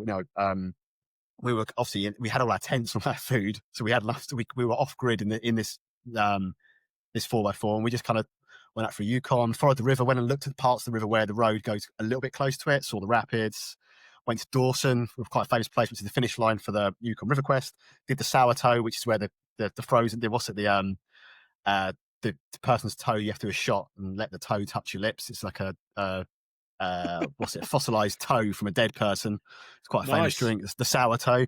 We were obviously, we had all our tents and all our food. So we had enough, we were off grid in this 4x4, and we just kind of went out through Yukon, followed the river, went and looked at the parts of the river where the road goes a little bit close to it, saw the rapids, went to Dawson, quite a famous place, which is the finish line for the Yukon River Quest, did the sour toe, which is where the frozen, the person's toe, you have to do a shot and let the toe touch your lips. It's like a fossilized toe from a dead person. It's quite a famous drink. It's the sour toe.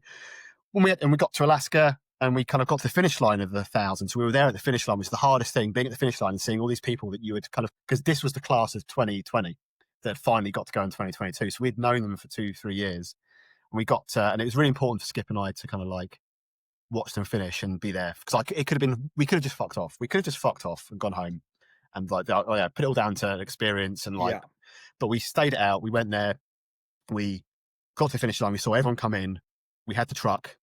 We got to Alaska, and we kind of got to the finish line of the 1,000. So we were there at the finish line, which was the hardest thing, being at the finish line and seeing all these people that you would kind of, because this was the class of 2020 that finally got to go in 2022. So we'd known them for 2-3 years. And we got and it was really important for Skip and I to kind of like watch them finish and be there. Because we could have just fucked off. We could have just fucked off and gone home and like, put it all down to experience and like, but we stayed it out. We went there. We got to the finish line. We saw everyone come in. We had the truck.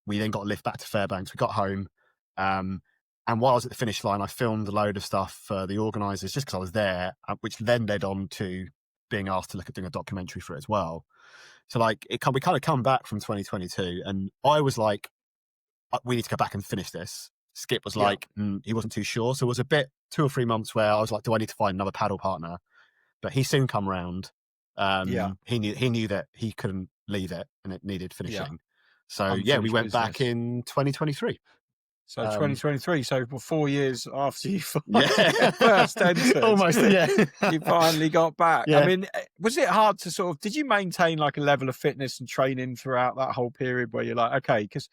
We then got a lift back to Fairbanks. We got home. And while I was at the finish line, I filmed a load of stuff for the organisers just because I was there, which then led on to being asked to look at doing a documentary for it as well. So like we kind of come back from 2022, and I was like, we need to go back and finish this. Skip was like, he wasn't too sure. So it was a bit 2 or 3 months where I was like, do I need to find another paddle partner? But he soon come round. He knew that he couldn't leave it and it needed finishing. So we went back in 2023. So 2023, so 4 years after you first entered, almost, you finally got back. Yeah. I mean, was it hard to did you maintain like a level of fitness and training throughout that whole period where you're like, okay, because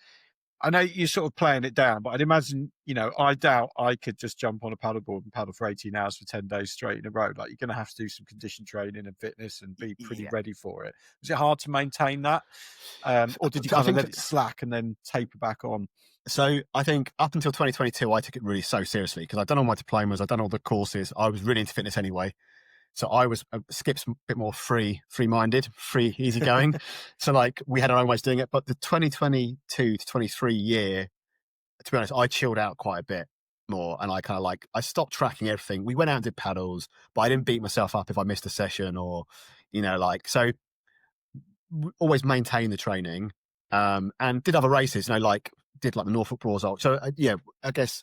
I know you're sort of playing it down, but I'd imagine, I doubt I could just jump on a paddleboard and paddle for 18 hours for 10 days straight in a row. Like, you're going to have to do some condition training and fitness and be pretty ready for it. Was it hard to maintain that? Or did you kind of let it slack and then taper back on? So I think up until 2022, I took it really so seriously because I'd done all my diplomas, I'd done all the courses. I was really into fitness anyway. So I was, Skip's a bit more free-minded, easygoing. So like we had our own ways of doing it. But the 2022 to 23 year, to be honest, I chilled out quite a bit more. And I kind of I stopped tracking everything. We went out and did paddles, but I didn't beat myself up if I missed a session or, so always maintain the training. And did other races, did the Norfolk Broads Ultra. So I guess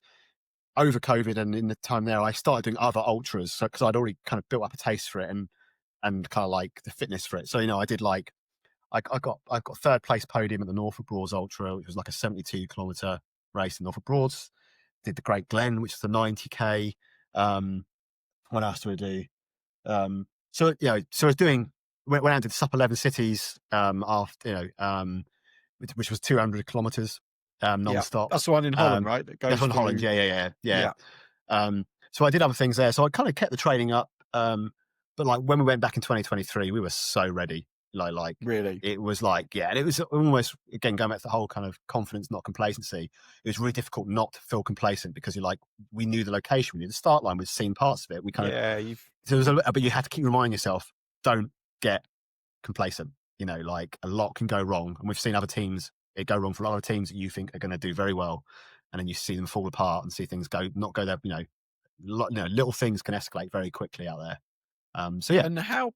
over COVID and in the time there, I started doing other ultras. So because I'd already kind of built up a taste for it and kind of like the fitness for it. So I did I got third place podium at the Norfolk Broads Ultra, which was like a 72 kilometer race in Norfolk Broads. Did the Great Glen, which is the 90k. What else do we do? So I was doing. Went out to the Sup 11 cities after which was 200 kilometers non-stop. That's the one in Holland, right? That's one in Holland. Yeah. So I did other things there. So I kind of kept the training up. But when we went back in 2023, we were so ready. Really, it was and it was almost, again, going back to the whole kind of confidence, not complacency. It was really difficult not to feel complacent because we knew the location, we knew the start line, we'd seen parts of it. We kind of, so it was but you had to keep reminding yourself, don't get complacent. A lot can go wrong, and we've seen other teams it go wrong for a lot of teams that you think are going to do very well, and then you see them fall apart and see things not go there. Little things can escalate very quickly out there. And how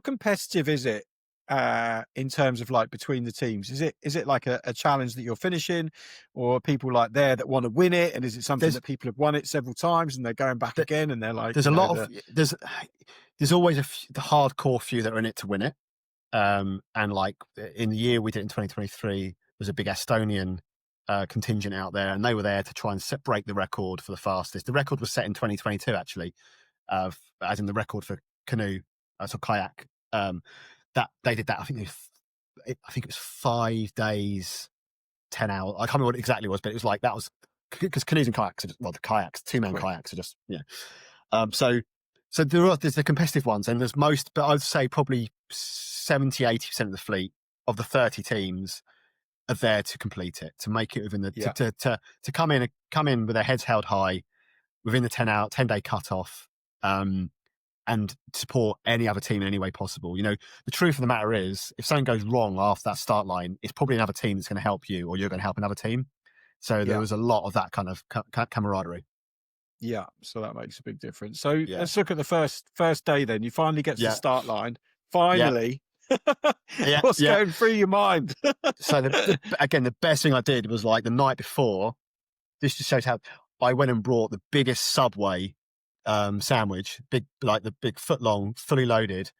competitive is it in terms of like between the teams? Is it like a challenge that you're finishing, or are people like there that want to win it? And is it something There's that people have won it several times and they're going back th- again and they're like, there's you a know, lot of there's always the hardcore few that are in it to win it. And like in the year we did it in 2023, there's a big Estonian contingent out there, and they were there to try and break the record for the fastest. The record was set in 2022, actually, as in the record for canoe, so kayak. That they did that. I think it was 5 days, 10 hours. I can't remember what it exactly was, but it was like that was because canoes and kayaks are just, well, the kayaks, 2-man kayaks are just So there's the competitive ones, and there's most, but I'd say probably 70-80% of the fleet of the 30 teams are there to complete it, to make it within the to come in with their heads held high within the 10-day cutoff, and support any other team in any way possible. You know, the truth of the matter is, if something goes wrong after that start line, it's probably another team that's going to help you, or you're going to help another team. So there was a lot of that kind of camaraderie. Yeah, so that makes a big difference. So Yeah. let's look at the first day then. You finally get to the start line. Yeah. Finally. What's going through your mind? So again, the best thing I did was like the night before. This just shows how I went and brought the biggest Subway sandwich, like the big foot long, fully loaded,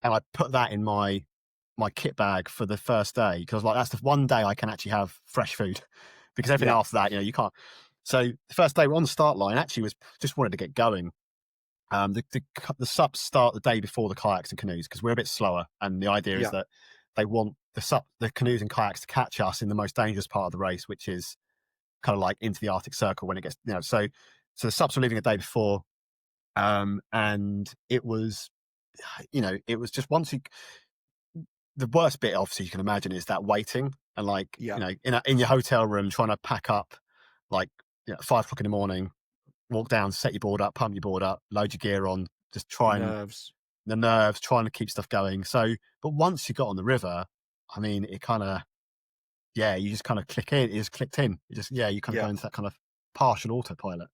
and I put that in my kit bag for the first day, because I was like, that's the one day I can actually have fresh food, because everything after that, you know, you can't. So the first day we're on the start line, actually was just wanted to get going. The subs start the day before the kayaks and canoes, because we're a bit slower, and the idea is that they want the canoes and kayaks to catch us in the most dangerous part of the race, which is kind of like into the Arctic Circle when it gets, you know. So the subs were leaving a day before, and it was, you know, it was just the worst bit, obviously, you can imagine, is that waiting and like, you know, in your hotel room trying to pack up, like, you know, 5 o'clock in the morning, walk down, set your board up, pump your board up, load your gear on, just try the nerves, trying to keep stuff going. So, but once you got on the river, I mean, it kind of, you just kind of click in. It just clicked in. You just, you kind of go into that kind of partial autopilot.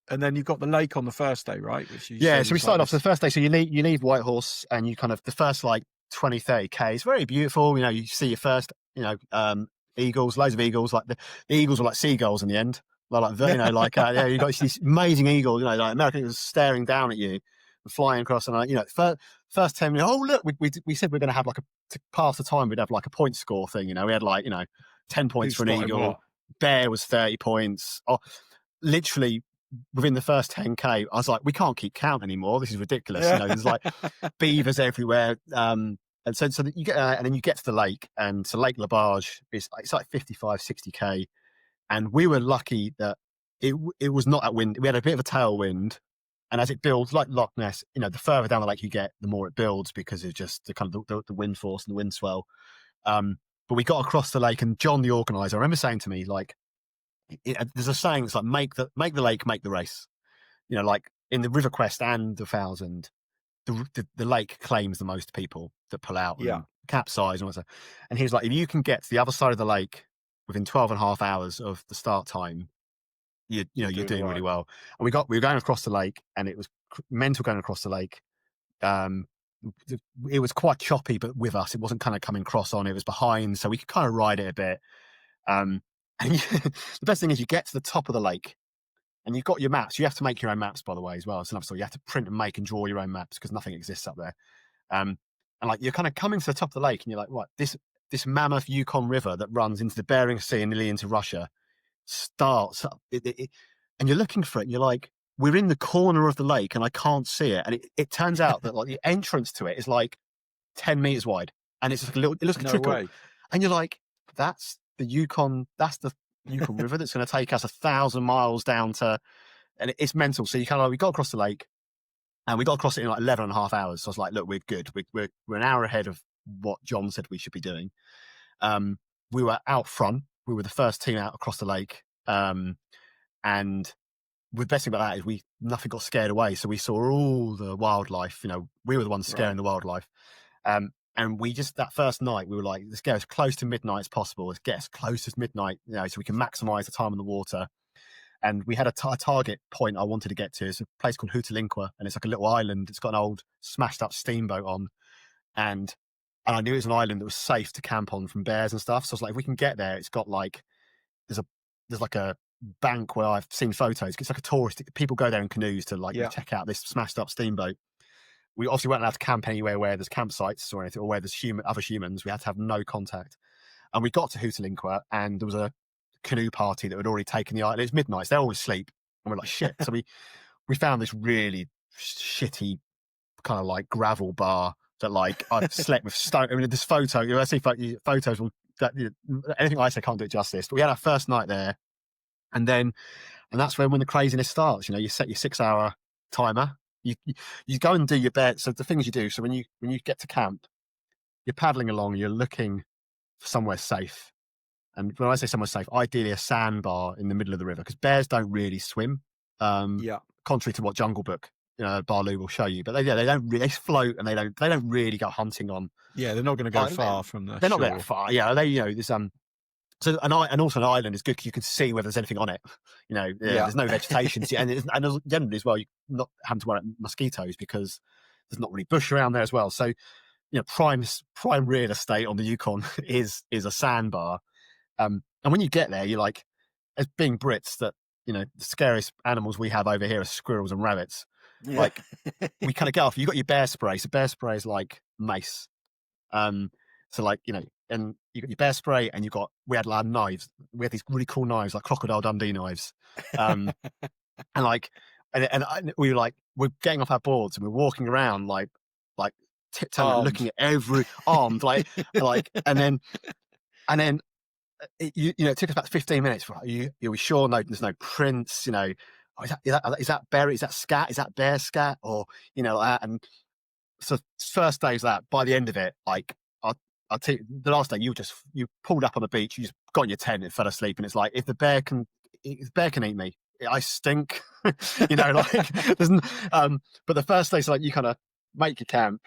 And then you've got the lake on the first day, right? Which you so we started off the first day. So you leave Whitehorse, and you kind of, the first like 20-30 K, it's very beautiful. You know, you see your first, you know, eagles, loads of eagles. Like the eagles were like seagulls in the end. They're like, you know, like, you got these amazing eagles, you know, like American eagles staring down at you, flying across. And, you know, first 10 minutes, oh, look, we said we're going to have like to pass the time, we'd have like a point score thing. You know, we had like, you know, 10 points for an eagle. Bear was 30 points. Oh, literally within the first 10K, I was like, we can't keep count anymore. This is ridiculous. You know, there's like beavers everywhere. And so you get, and then you get to the lake, and so Lake Labarge it's like 55-60K. And we were lucky that it was not that wind. We had a bit of a tailwind, and as it builds, like Loch Ness, you know, the further down the lake you get, the more it builds, because of just the kind of the wind force and the wind swell. But we got across the lake, and John, the organizer, I remember saying to me, like, there's a saying, it's like, make the lake make the race. You know, like in the River Quest and the 1,000, the lake claims the most people that pull out and capsize and what's. And he was like, if you can get to the other side of the lake within 12.5 hours of the start time, you're doing really well. And we were going across the lake, and it was mental going across the lake. It was quite choppy, but with us, it wasn't kind of coming cross on. It was behind, so we could kind of ride it a bit. And the best thing is, you get to the top of the lake, and you've got your maps. You have to make your own maps, by the way, as well. It's another story. You have to print and make and draw your own maps, because nothing exists up there. And like, you're kind of coming to the top of the lake, and you're like, what, this mammoth Yukon River that runs into the Bering Sea and nearly into Russia starts up, and you're looking for it, and you're like, we're in the corner of the lake and I can't see it. And it turns out that like the entrance to it is like 10 meters wide, and it's like it looks like a trickle. Way. And you're like, that's the Yukon River that's going to take us 1,000 miles down to, and it's mental. So you kind of, we got across the lake, and we got across it in like 11.5 hours. So I was like, look, we're good. We're an hour ahead of what John said we should be doing. We were out front. We were the first team out across the lake. And the best thing about that is nothing got scared away. So we saw all the wildlife. You know, we were the ones scaring the wildlife. And we just, that first night, we were like, let's get as close to midnight as possible. Let's get as close as midnight, you know, so we can maximize the time on the water. And we had a target point I wanted to get to. It's a place called Hootalinqua, and it's like a little island. It's got an old smashed up steamboat on. And and I knew it was an island that was safe to camp on from bears and stuff. So I was like, if we can get there, it's got like there's like a bank where I've seen photos. It's like a tourist. People go there in canoes to like check out this smashed up steamboat. We obviously weren't allowed to camp anywhere where there's campsites or anything, or where there's other humans. We had to have no contact. And we got to Hootalinqua, and there was a canoe party that had already taken the island. It was midnight. So they're all asleep, and we're like, shit. So we found this really shitty kind of like gravel bar that like I've slept with stone. I mean, this photo, I see photos that anything I say can't do it justice. But we had our first night there, and that's when the craziness starts. You set your 6-hour timer. You go and do your bed. So the things you do. So when you get to camp, you're paddling along. You're looking for somewhere safe. And when I say somewhere safe, ideally a sandbar in the middle of the river, because bears don't really swim. Contrary to what Jungle Book, Barloo will show you, but they don't really, they float, and they don't really go hunting on. Yeah, they're not going to go far from the. They're shore. not that far. Yeah, there's So and also an island is good because you can see whether there's anything on it. There's no vegetation, and generally as well, you're not having to worry about mosquitoes because there's not really bush around there as well. So prime real estate on the Yukon is a sandbar. And when you get there, you're like, as being Brits, that the scariest animals we have over here are squirrels and rabbits. Yeah. Like we kind of get off. You got your bear spray. So bear spray is like mace. So like and you got your bear spray, and we had like knives. We had these really cool knives, like Crocodile Dundee knives. And we were like, we're getting off our boards, and we're walking around like tiptoeing, looking at every armed, and then it took us about 15 minutes. Right? You're sure there's no prints. Is that bear? Is that scat? Is that bear scat? Or like that. And so first day was that. By the end of it, like I'll tell you, the last day you pulled up on the beach, you just got in your tent and fell asleep. And it's like, if the bear can eat me, I stink. But the first day is like you kind of make your camp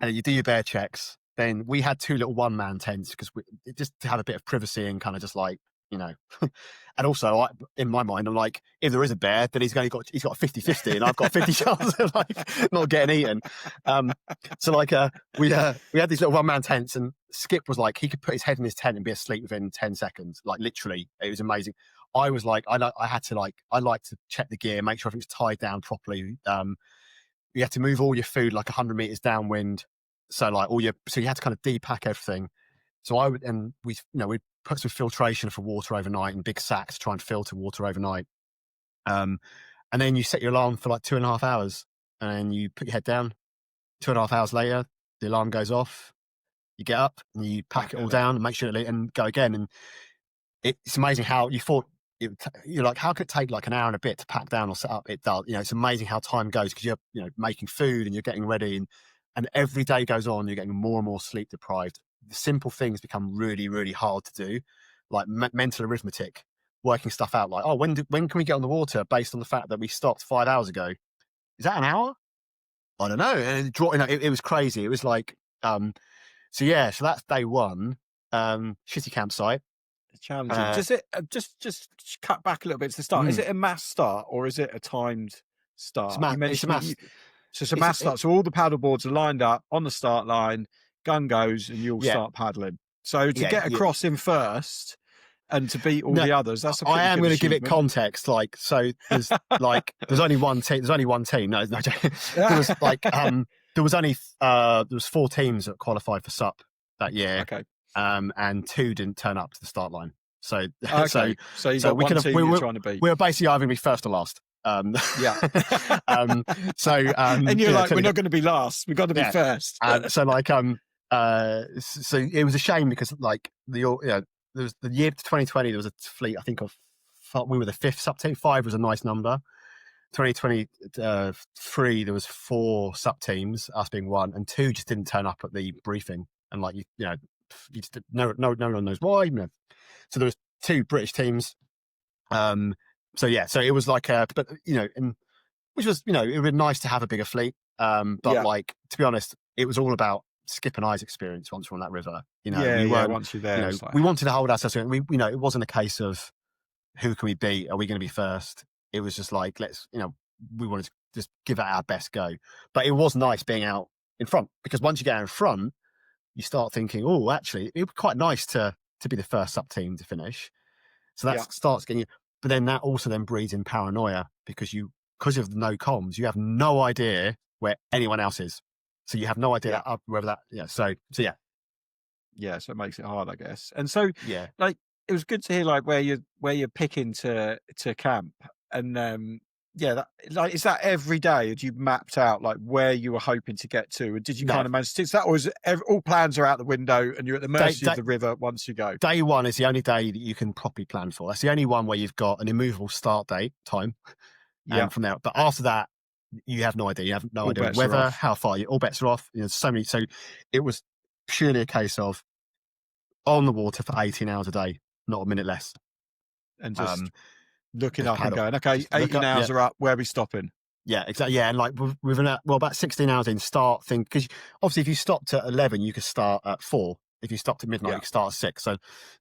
and you do your bear checks. Then we had 2 little one-man tents because just to have a bit of privacy and kind of just like, and also in my mind, I'm like, if there is a bear, then he's got a 50-50 and I've got a 50 chance of like not getting eaten. So like we had these little one-man tents, and Skip was like, he could put his head in his tent and be asleep within 10 seconds. Like literally, it was amazing. I was like, I like to check the gear, make sure everything's tied down properly. You have to move all your food like 100 meters downwind. So like so you had to kind of depack everything. So we'd put some filtration for water overnight in big sacks to try and filter water overnight. And then you set your alarm for like 2.5 hours, and you put your head down. 2.5 hours later, the alarm goes off. You get up and you pack it all down and make sure and go again. And it's amazing how you thought you're like, how could it take like an hour and a bit to pack down or set up? It does. It's amazing how time goes because you're making food and you're getting ready, and every day goes on, you're getting more and more sleep deprived. The simple things become really, really hard to do, like mental arithmetic, working stuff out. Like, when can we get on the water based on the fact that we stopped 5 hours ago? Is that an hour? I don't know. And it was crazy. It was like, so that's day one. Shitty campsite. Challenging. Does it just cut back a little bit to the start? Is it a mass start or is it a timed start? It's a mass. So it's a mass start. So all the paddle boards are lined up on the start line, gun goes, and you'll start paddling. So to get across in first and to beat all the others, that's a pretty I am going to give it achievement. context. Like, so there's there's only one team. There's only one team. No, there was there was 4 teams that qualified for SUP that year. Okay. And 2 didn't turn up to the start line. So okay. So you got one team you're trying to beat. We were basically either going to be first or last. And you're like, we're not going to be last. We've got to be first. So it was a shame because like there was the year 2020, there was a fleet, I think we were the 5th SUP team. 5 was a nice number. 2023, there was 4 SUP teams, us being 1, and 2 just didn't turn up at the briefing. And like, you just no one knows why. So there was 2 British teams. So it was like and which was, it would be nice to have a bigger fleet. Like, to be honest, it was all about Skip and I's experience once we're on that river. Once you're there, we wanted to hold ourselves. It wasn't a case of who can we beat? Are we going to be first? It was just like, we wanted to just give it our best go. But it was nice being out in front, because once you get out in front, you start thinking, oh, actually, it would be quite nice to be the first sub team to finish. So that starts getting you. But then that also then breeds in paranoia because of the no comms, you have no idea where anyone else is. So you have no idea whether that, So yeah. Yeah, so it makes it hard, I guess. And so, Yeah. like, it was good to hear like where you're picking to camp, and is that every day? Had you mapped out like where you were hoping to get to, and did you kind of manage to do that, or is all plans are out the window and you're at the mercy of the river once you go? Day one is the only day that you can properly plan for. That's the only one where you've got an immovable start date time, and from there. But after that, you have no idea. You have no All idea bets whether, are off. how far. All bets are off. So many. So it was purely a case of on the water for 18 hours a day, not a minute less. And just looking up and going, okay, Just 18 hours are up, where are we stopping? Yeah, exactly. Yeah, and like within about 16 hours in, start think, because obviously if you stopped at 11, you could start at 4. If you stopped at midnight, you could start at 6. So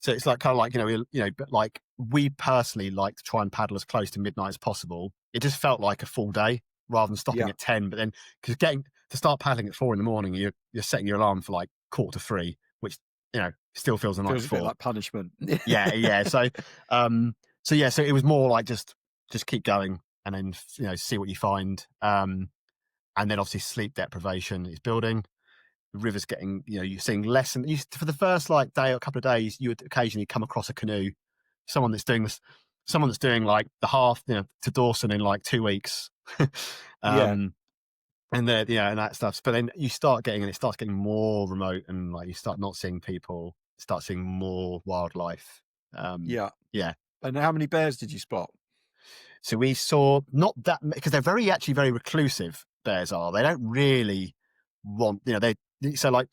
it's like kind of like but like we personally like to try and paddle as close to midnight as possible. It just felt like a full day rather than stopping at 10. But then because getting to start paddling at 4 in the morning, you're setting your alarm for like 2:45, which still feels the night before. A bit like punishment. Yeah. So it was more like just keep going and then see what you find. And then obviously sleep deprivation is building. The river's getting, you're seeing less, and for the first like day or a couple of days, you would occasionally come across a canoe, someone that's doing like the half, to Dawson in like 2 weeks. And then and that stuff. But then it starts getting more remote, and like you start not seeing people, start seeing more wildlife. And how many bears did you spot? So we saw not that, because they're very reclusive. Bears are. They don't really want, so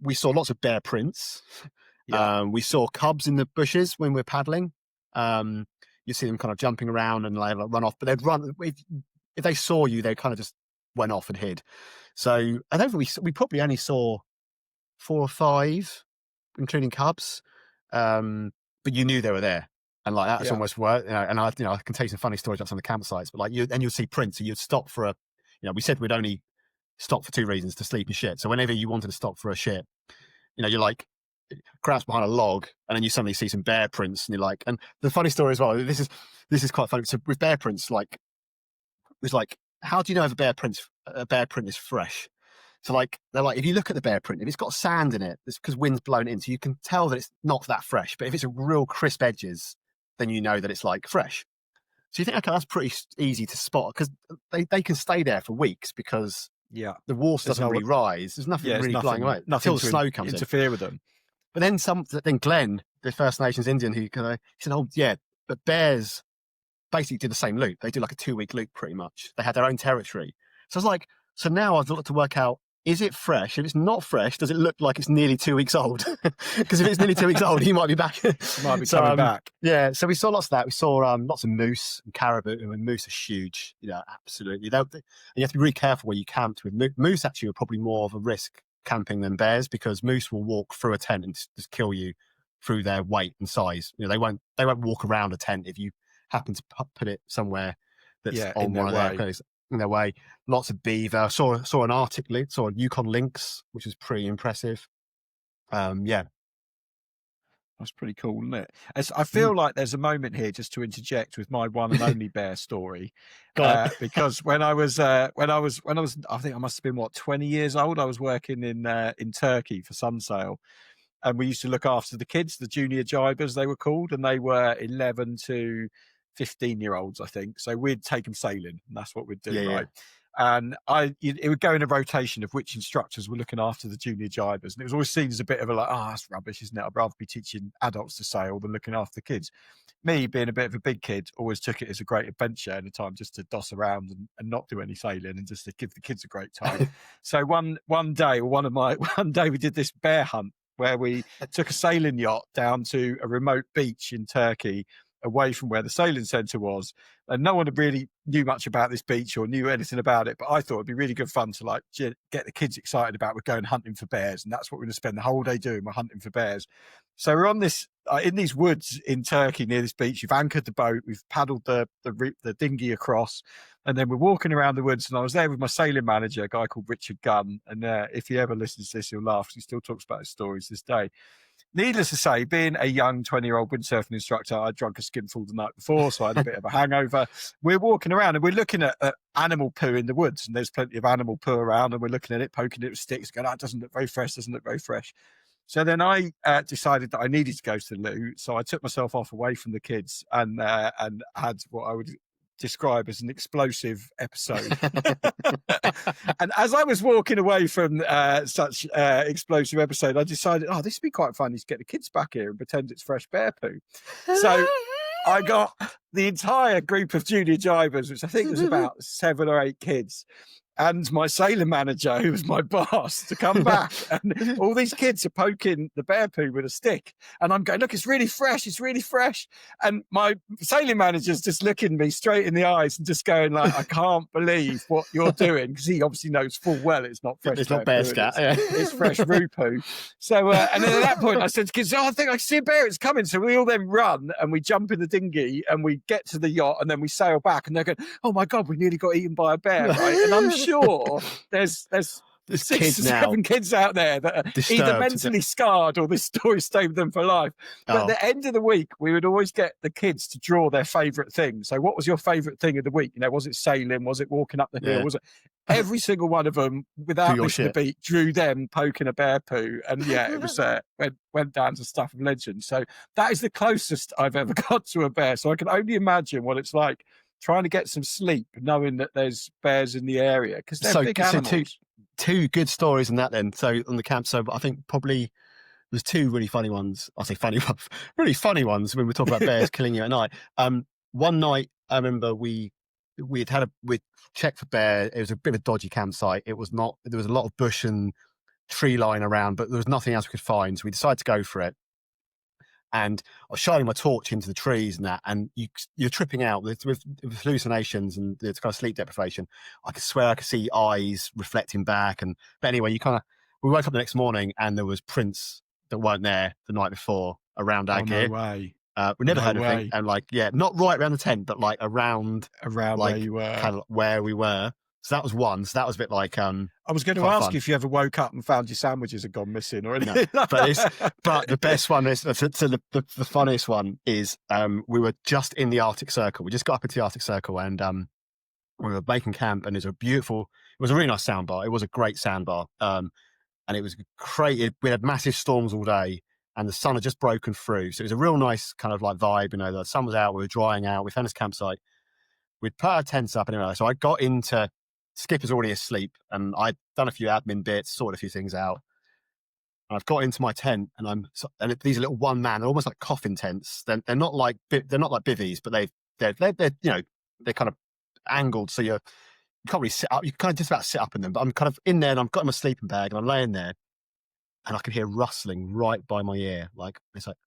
we saw lots of bear prints. We saw cubs in the bushes when we're paddling. You see them kind of jumping around and like run off, but they'd run if they saw you, they kind of just went off and hid. So I don't think we probably only saw 4 or 5, including cubs. But you knew they were there, and like that's almost worth. And I can tell you some funny stories about some of the campsites. But like you'll see prints, so you'd stop for we said we'd only stop for 2 reasons: to sleep and shit. So whenever you wanted to stop for a shit, you're like crouch behind a log, and then you suddenly see some bear prints, and you're like. And the funny story as well. This is quite funny. So with bear prints, like it was like, how do you know if a bear print is fresh? So like they're like, if you look at the bear print, if it's got sand in it, it's because wind's blown it in, so you can tell that it's not that fresh. But if it's a real crisp edges, then you know that it's like fresh. So you think, okay, that's pretty easy to spot, because they can stay there for weeks because the water doesn't really rise. There's nothing really flying away until the snow comes in. Interfere with them. But then Glenn, the First Nations Indian, he said, oh yeah, but bears basically do the same loop. They do like a 2-week loop pretty much. They had their own territory. So I was like, so now I've got to work out, is it fresh? If it's not fresh, does it look like it's nearly 2 weeks old? Because if it's nearly 2 weeks old, he might be back. Might be coming back. Yeah, so we saw lots of that. We saw lots of moose and caribou. And moose are huge, absolutely. And you have to be really careful where you camped with moose. Actually, are probably more of a risk camping than bears, because moose will walk through a tent and just kill you through their weight and size. They won't walk around a tent if you happen to put it somewhere that's on one of their place. In their way. Lots of beaver. Saw an Arctic lynx, saw a Yukon lynx, which was pretty impressive. That's pretty cool, isn't it? I feel like there's a moment here just to interject with my one and only bear story, because when I was, I think I must have been 20 years old. I was working in Turkey for Sunsail, and we used to look after the kids, the junior jibers they were called, and they were 11 to 15-year-olds, I think. So we'd take them sailing, and that's what we'd do, right? And it would go in a rotation of which instructors were looking after the junior jibers, and it was always seen as a bit of a like, that's rubbish, isn't it? I'd rather be teaching adults to sail than looking after the kids. Me, being a bit of a big kid, always took it as a great adventure and a time just to doss around and not do any sailing and just to give the kids a great time. So one day we did this bear hunt where we took a sailing yacht down to a remote beach in Turkey, away from where the sailing centre was, and no one really knew much about this beach or knew anything about it. But I thought it'd be really good fun to like get the kids excited about we're going hunting for bears, and that's what we're going to spend the whole day doing. We're hunting for bears. So we're on this in these woods in Turkey near this beach. You've anchored the boat, we've paddled the dinghy across, and then we're walking around the woods. And I was there with my sailing manager, a guy called Richard Gunn. And if he ever listens to this, he'll laugh. He still talks about his stories this day. Needless to say, being a young 20-year-old windsurfing instructor, I drunk a skinful the night before, so I had a bit of a hangover. We're walking around and we're looking at animal poo in the woods, and there's plenty of animal poo around, and we're looking at it, poking it with sticks, going, it doesn't look very fresh, doesn't look very fresh. So then I decided that I needed to go to the loo, so I took myself off away from the kids and had what I would describe as an explosive episode. And as I was walking away from such explosive episode, I decided, this would be quite funny to get the kids back here and pretend it's fresh bear poo. So I got the entire group of junior jivers, which I think was about 7 or 8 kids, and my sailing manager, who was my boss, to come back. And all these kids are poking the bear poo with a stick. And I'm going, look, it's really fresh. It's really fresh. And my sailing manager's just looking me straight in the eyes and just going like, I can't believe what you're doing. Because he obviously knows full well it's not fresh. It's not bear scat. It's fresh Rou poo. So, and then at that point I said to kids, I think I see a bear. It's coming. So we all then run and we jump in the dinghy and we get to the yacht and then we sail back. And they're going, oh my God, we nearly got eaten by a bear, right? And I'm sure there's 6 or 7 kids out there that are disturbed, either mentally scarred or this story stayed with them for life. But at the end of the week, we would always get the kids to draw their favourite thing. So what was your favourite thing of the week? Was it sailing? Was it walking up the hill? Was it every single one of them, without missing a beat, drew them poking a bear poo? And it was went down to stuff of legend. So that is the closest I've ever got to a bear. So I can only imagine what it's like trying to get some sleep, knowing that there's bears in the area, because they're big animals. So two good stories in that then. So on the camp, so I think probably there's 2 really funny ones. I say funny ones, really funny ones when we talk about bears killing you at night. One night I remember we checked for bear. It was a bit of a dodgy campsite. There was a lot of bush and tree line around, but there was nothing else we could find. So we decided to go for it. And I was shining my torch into the trees and that, and you're tripping out with hallucinations and it's kind of sleep deprivation. I could swear I could see eyes reflecting back. But anyway, we woke up the next morning and there was prints that weren't there the night before around our gear. No way. We never heard anything. And not right around the tent, but like around where you were. Kind of where we were. So that was one. So that was a bit like I was going to ask you if you ever woke up and found your sandwiches had gone missing or anything. No, but the best one is the funniest one is we were just in the Arctic Circle. We just got up into the Arctic Circle and we were making camp, and it was a really nice sandbar. It was a great sandbar. And it was great. We had massive storms all day and the sun had just broken through. So it was a real nice kind of like vibe. The sun was out, we were drying out, we found this campsite. We'd put our tents up anyway. So I got into Skipper's already asleep, and I'd done a few admin bits, sorted a few things out. And I've got into my tent, and these are little one man, they're almost like coffin tents. They're not like bivvies, but they're kind of angled, so you can't really sit up. You kind of just about sit up in them. But I'm kind of in there, and I've got my sleeping bag, and I'm laying there, and I can hear rustling right by my ear. I was like,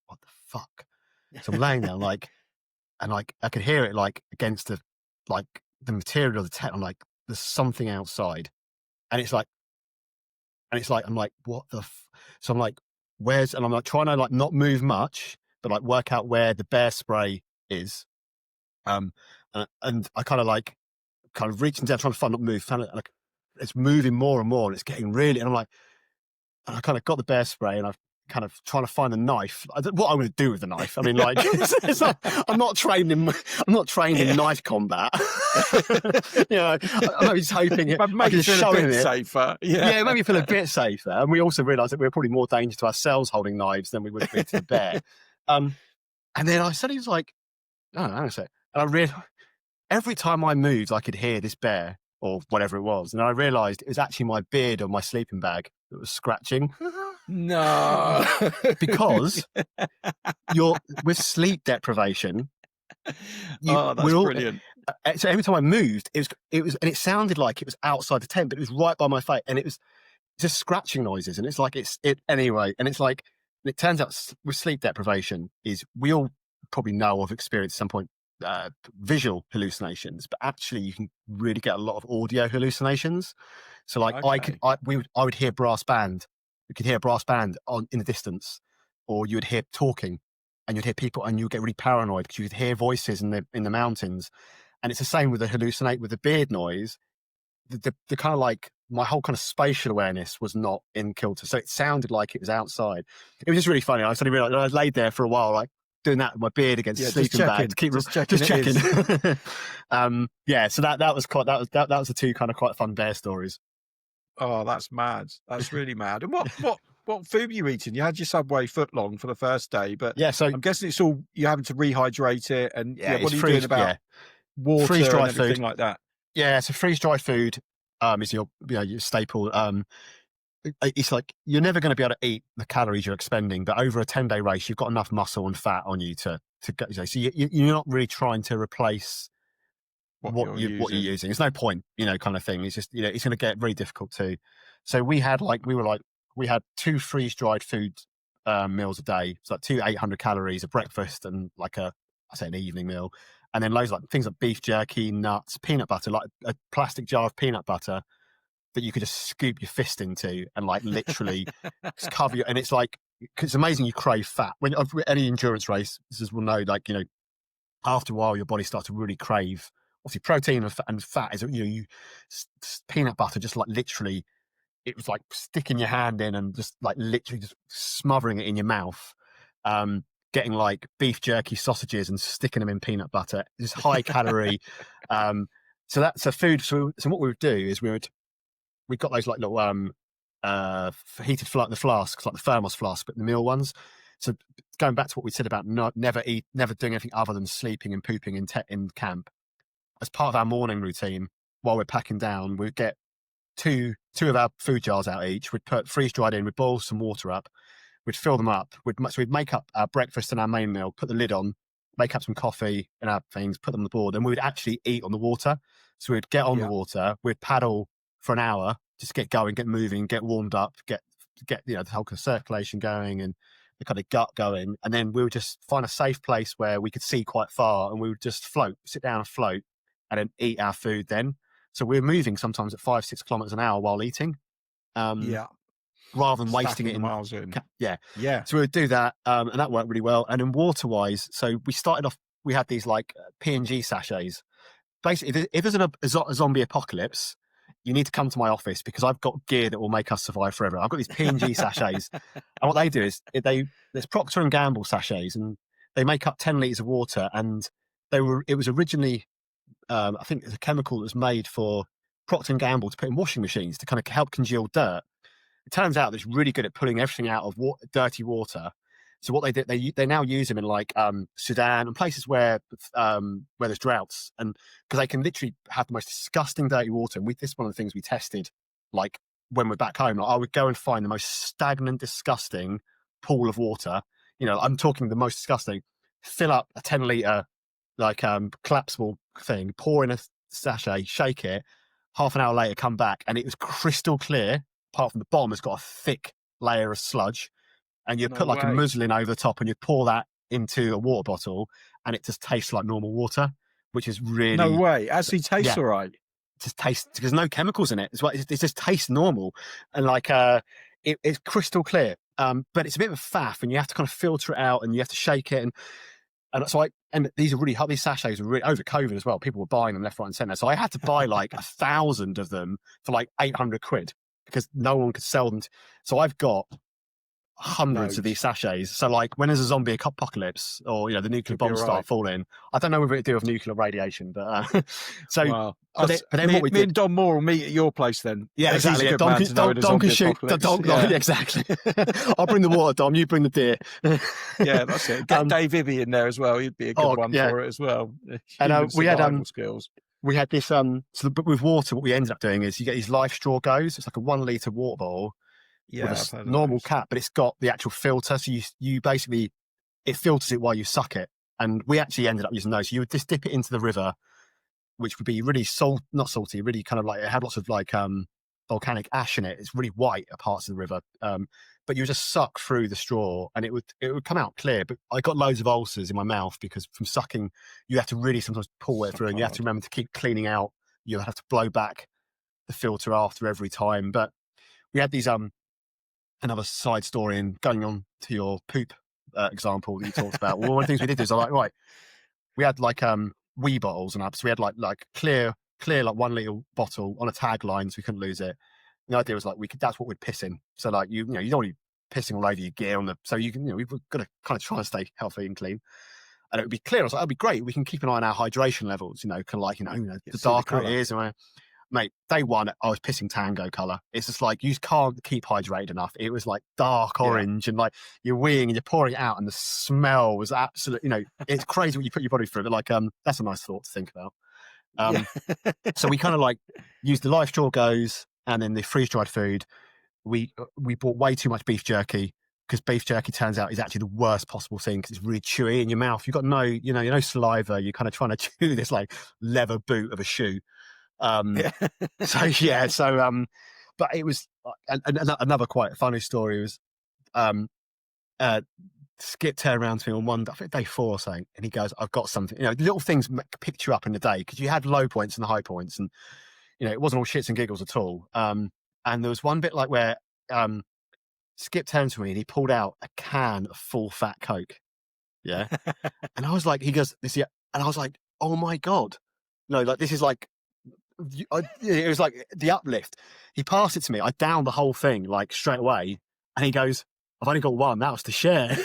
what the fuck? So I'm laying there, and I could hear it against the material of the tent. I'm like, there's something outside, and I'm like, what the so I'm like, and I'm like trying to not move much, but work out where the bear spray is. And I kind of reaching down, trying to not move, and it's moving more and more, and it's getting really, and I kind of got the bear spray, and I've kind of trying to find the knife. What I'm going to do with the knife? I mean, I'm not trained in knife combat. I'm just hoping it make you feel a bit safer. Yeah, maybe feel a bit safer. And we also realised that we were probably more dangerous to ourselves holding knives than we would be to the bear. And then I suddenly was like, oh, hang on a sec. And I realised every time I moved, I could hear this bear or whatever it was. And I realised it was actually my beard on my sleeping bag that was scratching. No, because you're with sleep deprivation. That's brilliant. So every time I moved, it was, and it sounded like it was outside the tent, but it was right by my face, and it was just scratching noises, and it's anyway, and it's like it turns out with sleep deprivation is we all probably know or have experienced at some point visual hallucinations, but actually you can really get a lot of audio hallucinations. So like Okay. I would hear brass band. You could hear a brass band in the distance, or you would hear talking, and you'd hear people, and you get really paranoid because you could hear voices in the mountains. And it's the same with the beard noise. The kind of like my whole kind of spatial awareness was not in kilter, so it sounded like it was outside. It was just really funny. I suddenly realized I laid there for a while, like doing that with my beard against the sleeping bag to keep just checking. Yeah, so that was the two kind of quite fun bear stories. Oh, that's mad. That's really mad. And what food were you eating? You had your Subway footlong for the first day, but Yeah, so I'm guessing it's all you having to rehydrate it, and what are you doing about water freeze and dried everything food like that? Yeah, so freeze dried food is your staple. It's like you're never going to be able to eat the calories you're expending, but over a 10-day race, you've got enough muscle and fat on you to go. So you're not really trying to replace what you're using. There's no point, kind of thing. It's just it's going to get very difficult too. So we had two freeze dried food meals a day. It's like 800 calories, a breakfast and like an evening meal, and then loads of like things like beef jerky, nuts, peanut butter, like a plastic jar of peanut butter that you could just scoop your fist into and like literally just cover your. And it's like it's amazing. You crave fat when any endurance race. This will know, like after a while, your body starts to really crave. Obviously, protein and fat is peanut butter just like literally. It was like sticking your hand in and just like literally just smothering it in your mouth. Getting like beef jerky sausages and sticking them in peanut butter. Just high calorie. So that's a food. So what we would do is we got those like little heated the flasks, like the thermos flask, but the meal ones. So going back to what we said about never doing anything other than sleeping and pooping in camp. As part of our morning routine, while we're packing down, we'd get two of our food jars out each. We'd put freeze dried in. We'd boil some water up. We'd fill them up. We'd make up our breakfast and our main meal. Put the lid on. Make up some coffee and our things. Put them on the board, and we would actually eat on the water. So we'd get on the water. We'd paddle for an hour, just get going, get moving, get warmed up, get the whole kind of circulation going and the kind of gut going, and then we would just find a safe place where we could see quite far, and we would just sit down and float, and then eat our food then. So we're moving sometimes at 5-6 kilometers an hour while eating. Rather than wasting it in miles in. Yeah. So we would do that, and that worked really well. And then water-wise, so we started off. We had these like P&G sachets. Basically, if there's a zombie apocalypse, you need to come to my office because I've got gear that will make us survive forever. I've got these P&G sachets, and what they do is there's Procter and Gamble sachets, and they make up 10 liters of water. And it was originally, I think, it's a chemical that was made for Procter and Gamble to put in washing machines to kind of help congeal dirt. It turns out that it's really good at pulling everything out of dirty water. So what they did, they now use them in like Sudan and places where there's droughts, and because they can literally have the most disgusting dirty water. And this is one of the things we tested, like when we're back home. Like, I would go and find the most stagnant, disgusting pool of water. I'm talking the most disgusting. Fill up a 10-liter like collapsible thing, pour in a sachet, shake it. Half an hour later, come back, and it was crystal clear. Apart from the bottom, it's got a thick layer of sludge. And you put like a muslin over the top, and you pour that into a water bottle, and it just tastes like normal water, which is really no way. Actually, tastes all right. It just tastes because there's no chemicals in it. It just tastes normal, and like it's crystal clear. But it's a bit of a faff, and you have to kind of filter it out, and you have to shake it, and so these are really hot. These sachets were really over COVID as well. People were buying them left, right, and centre. So I had to buy like 1,000 of them for like 800 quid because no one could sell them. So I've got hundreds of these sachets. So like when there's a zombie apocalypse or the nuclear bombs start falling, I don't know whether it do with nuclear radiation, but but then what we did, me and Don Moore will meet at your place then. Yeah, exactly. Yeah, Don can shoot. Yeah, exactly. I'll bring the water, Dom. You bring the deer. Yeah, that's it. Get Dave Ibby in there as well. He'd be a good one for it as well. And we had skills. We had this but with water, what we ended up doing is you get these life straw goes. It's like a 1 litre water bottle. Yeah, with a normal cap, but it's got the actual filter. So you basically, it filters it while you suck it. And we actually ended up using those. So you would just dip it into the river, which would be really not salty, really kind of like, it had lots of like volcanic ash in it. It's really white at parts of the river. But you just suck through the straw and it would come out clear. But I got loads of ulcers in my mouth because from sucking, you have to really sometimes pull it through, and you have to remember to keep cleaning out. You have to blow back the filter after every time. But we had these another side story, and going on to your poop example that you talked about. Well, one of the things we did is we had like wee bottles and so we had like clear like 1 litre bottle on a tagline so we couldn't lose it. The idea was like that's what we'd piss in. So like you don't want to be pissing all over your gear so you can we've got to kind of try and stay healthy and clean. And it would be clear. I was like, that'd be great. We can keep an eye on our hydration levels, kind of like, the darker it is. Mate, day one, I was pissing tango colour. It's just like, you can't keep hydrated enough. It was like dark orange and like you're weeing and you're pouring it out and the smell was absolutely, it's crazy what you put your body through. But like, that's a nice thought to think about. So we kind of like used the live straw goes and then the freeze-dried food. We bought way too much beef jerky because beef jerky turns out is actually the worst possible thing because it's really chewy in your mouth. You've got no saliva. You're kind of trying to chew this like leather boot of a shoe. But it was another quite funny story was Skip turned around to me on I think day 4 or something, and he goes, I've got something. Little things picked you up in the day because you had low points and high points, and it wasn't all shits and giggles at all. And there was one bit like where Skip turned to me and he pulled out a can of full fat Coke. Yeah. And I was like, he goes, this, yeah. And I was like, oh my God. No, like this is like, it was like the uplift. He passed it to me. I downed the whole thing like straight away. And he goes, I've only got one. That was to share.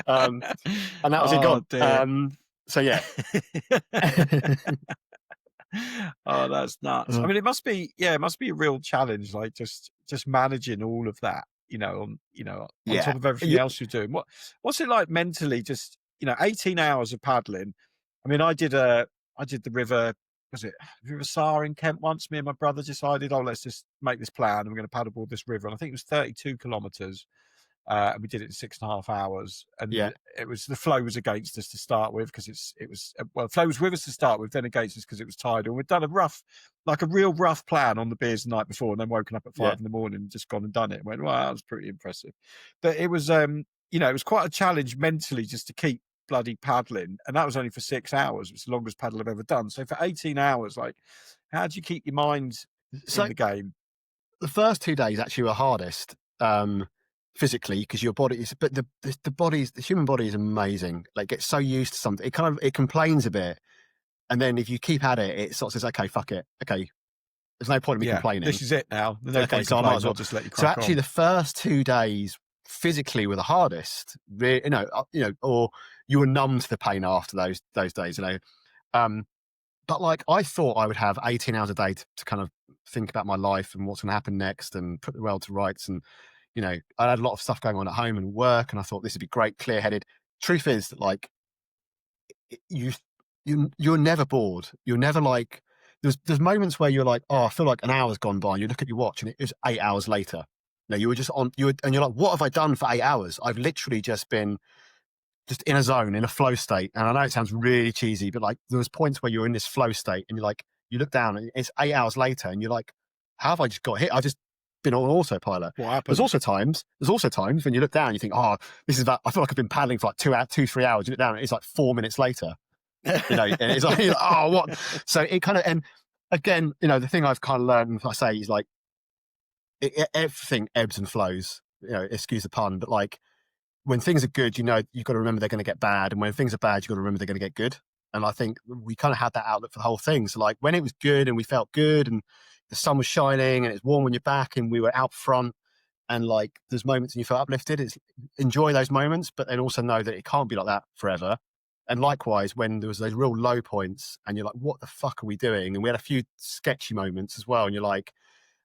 And that was it gone. So yeah. Oh, that's nuts. I mean, it must be a real challenge, like just managing all of that, on top of everything else you're doing. What's it like mentally? Just 18 hours of paddling. I mean, I did the river. Was it River Sar in Kent once? Me and my brother decided, let's just make this plan. We're going to paddleboard this river, and I think it was 32 kilometers. And we did it in 6.5 hours, and it was the flow was against us to start with because the flow was with us to start with, then against us because it was tidal. We'd done a real rough plan on the beers the night before, and then woken up at 5 in the morning and just gone and done it. And went, wow, that was pretty impressive. But it was, it was quite a challenge mentally just to keep bloody paddling, and that was only for 6 hours. It's the longest paddle I've ever done. So for 18 hours, like, how do you keep your mind in the game? The first 2 days actually were hardest. Physically, because your body is, but the human body is amazing. Like, gets so used to something, it complains a bit, and then if you keep at it, it sort of says, "Okay, fuck it. Okay, there's no point in me complaining. This is it now. There's no point so I might as well just let you crack on." So actually, the first 2 days physically were the hardest. Or you were numb to the pain after those days. But like I thought I would have 18 hours a day to kind of think about my life and what's going to happen next and put the world to rights and. I had a lot of stuff going on at home and work, and I thought this would be great, clear-headed. Truth is that, like, you're never bored. You're never like, there's moments where you're like, I feel like an hour's gone by, and you look at your watch, and it was 8 hours later. You were just and you're like, what have I done for 8 hours? I've literally just been just in a zone, in a flow state. And I know it sounds really cheesy, but like, there was points where you're in this flow state, and you're like, you look down, and it's 8 hours later, and you're like, how have I just got hit? I just been on autopilot. What happened? There's also times when you look down, you think, this is about, I feel like I've been paddling for like 2-3 hours. You look down, and it's like 4 minutes later. And it's like, what? So it kind of, and again, the thing I've kind of learned, I say, is like, everything ebbs and flows. Excuse the pun, but like when things are good, you've got to remember they're going to get bad, and when things are bad, you've got to remember they're going to get good. And I think we kind of had that outlook for the whole thing. So like when it was good and we felt good and the sun was shining and it's warm on your back and we were out front and like there's moments and you feel uplifted, enjoy those moments, but then also know that it can't be like that forever. And likewise, when there was those real low points and you're like, what the fuck are we doing? And we had a few sketchy moments as well. And you're like,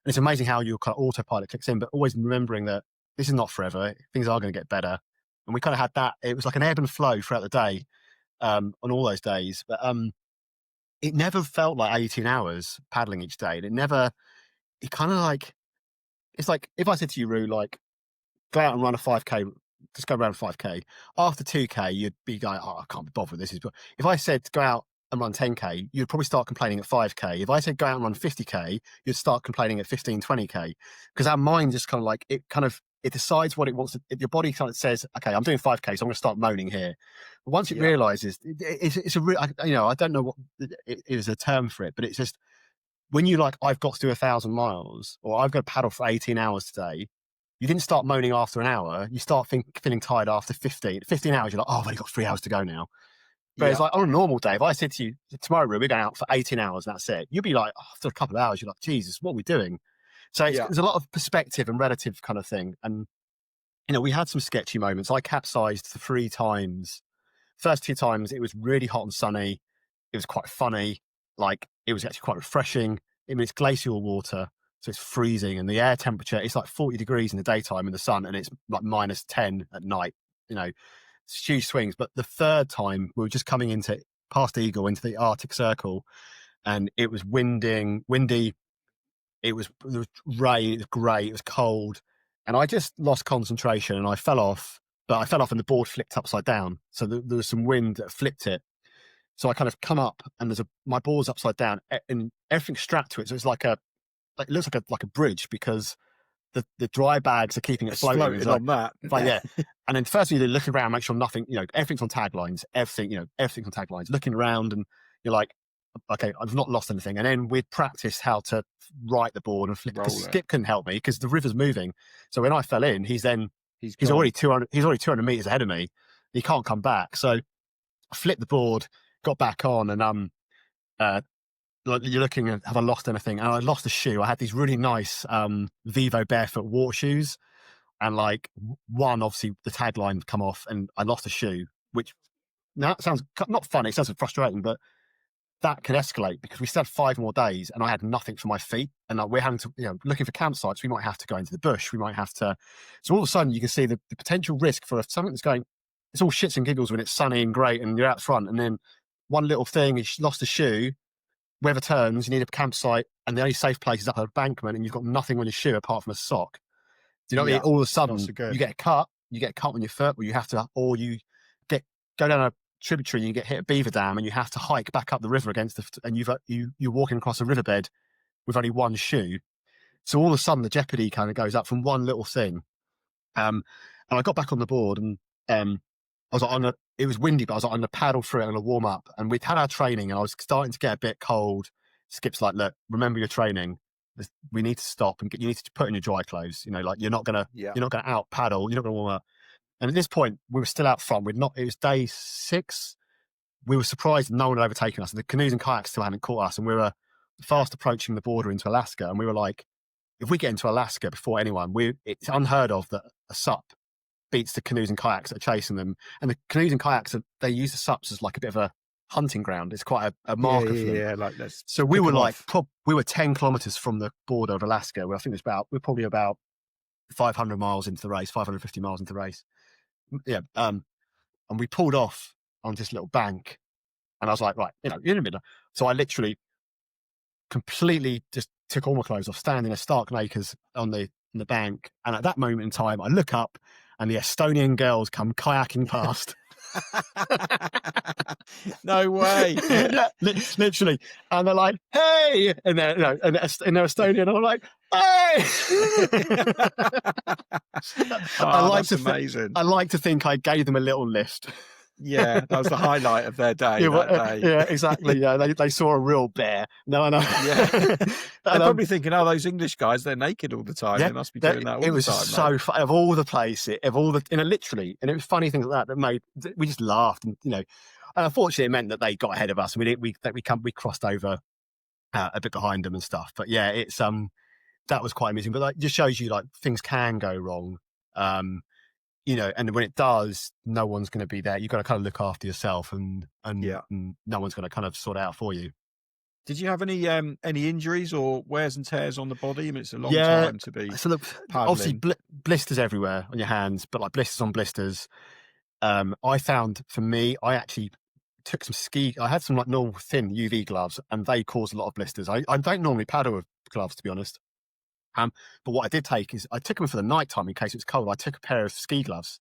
and it's amazing how your kind of autopilot clicks in, but always remembering that this is not forever. Things are going to get better. And we kind of had that. It was like an ebb and flow throughout the day on all those days. But it never felt like 18 hours paddling each day. And it kind of like, it's like if I said to you, Rou, like, go out and run a 5K, just go around 5K. After 2K, you'd be going, I can't be bothered with this. But if I said, go out and run 10K, you'd probably start complaining at 5K. If I said go out and run 50K, you'd start complaining at 15, 20K. Because our mind just kind of like, it decides what it wants to, your body kind of says, okay, I'm doing 5K, so I'm going to start moaning here. But once it realizes, it's a real, I don't know what it is a term for it, but it's just, when you like, I've got to do 1,000 miles, or I've got to paddle for 18 hours today, you didn't start moaning after an hour. You start feeling tired after 15 hours. You're like, oh, I've only got 3 hours to go now. But it's like on a normal day, if I said to you, tomorrow we're going out for 18 hours, and that's it, you'd be like, after a couple of hours, you're like, Jesus, what are we doing? So there's a lot of perspective and relative kind of thing. And, we had some sketchy moments. I capsized 3 times. First 2 times, it was really hot and sunny. It was quite funny. Like, it was actually quite refreshing. I mean, it's glacial water, so it's freezing, and the air temperature, it's like 40 degrees in the daytime in the sun, and it's like -10 at night. It's huge swings. But the third time, we were just coming into past Eagle into the Arctic Circle, and it was windy. There was rain. It was grey. It was cold, and I just lost concentration and I fell off. But I fell off, and the board flipped upside down. So there was some wind that flipped it. So I kind of come up, and my board's upside down, and everything's strapped to it. So it's it looks like a bridge, because the dry bags are keeping it floating on that. Yeah. And then first you look around, make sure nothing, everything's on taglines, everything's on taglines, looking around, and you're like, okay, I've not lost anything. And then we'd practiced how to right the board and flip, because Skip couldn't help me because the river's moving. So when I fell in, he's already 200 meters ahead of me. He can't come back. So I flipped the board, got back on, and you're looking at, have I lost anything? And I lost a shoe. I had these really nice Vivo barefoot water shoes, and like one, obviously the tagline come off, and I lost a shoe, which now it sounds not funny, it sounds frustrating, but that can escalate, because we still had 5 more days and I had nothing for my feet, and we're having to, looking for campsites. We might have to go into the bush. We might have to. So all of a sudden you can see the potential risk for something that's going, it's all shits and giggles when it's sunny and great and you're out front, and then one little thing, you lost a shoe, weather turns, you need a campsite, and the only safe place is up an embankment, and you've got nothing on your shoe apart from a sock. Do you know what I mean? All of a sudden, you get cut on your foot, or you go down a tributary and you get hit at Beaver Dam, and you have to hike back up the river and you're walking across a riverbed with only one shoe. So all of a sudden, the jeopardy kind of goes up from one little thing. And I got back on the board, and I was it was windy, but I was on the paddle through it and a warm up, and we'd had our training, and I was starting to get a bit cold. Skip's like, look, remember your training. We need to stop, and you need to put in your dry clothes. You're not gonna out paddle. You're not gonna warm up. And at this point, we were still out front. It was day 6. We were surprised no one had overtaken us. The canoes and kayaks still hadn't caught us, and we were fast approaching the border into Alaska. And we were like, if we get into Alaska before anyone, it's unheard of that a sup beats the canoes and kayaks that are chasing them. And the canoes and kayaks, they use the sups as like a bit of a hunting ground. It's quite a marker for them. Yeah, like this. So we were like, we were 10 kilometers from the border of Alaska, where I think we're probably about 500 miles into the race, 550 miles into the race. Yeah. And we pulled off on this little bank, and I was like, right, you're in the middle. So I literally completely just took all my clothes off, standing there stark naked on the bank. And at that moment in time, I look up, and the Estonian girls come kayaking past. No way. Yeah, literally. And they're like, hey, and they're Estonian, and I'm like, hey. Amazing. I like to think I gave them a little lift. Yeah, that was the highlight of their day. Yeah, exactly. Yeah, they saw a real bear. No. Yeah, they're probably thinking, "Oh, those English guys, they're naked all the time. They must be doing that all the time." It was so fun. Of all the places, literally, and it was funny things like that made we just laughed, and and unfortunately, it meant that they got ahead of us. We crossed over a bit behind them and stuff. But yeah, it's that was quite amusing. But like, just shows you like things can go wrong. And when it does, no one's going to be there. You've got to kind of look after yourself, and no one's going to kind of sort it out for you. Did you have any injuries or wears and tears on the body? I mean, it's a long time to be paddling. Obviously blisters everywhere on your hands, but like blisters on blisters. I found, for me, I actually took I had some like normal thin UV gloves, and they cause a lot of blisters. I don't normally paddle with gloves, to be honest. But what I did take is I took them for the night time in case it was cold. I took a pair of ski gloves,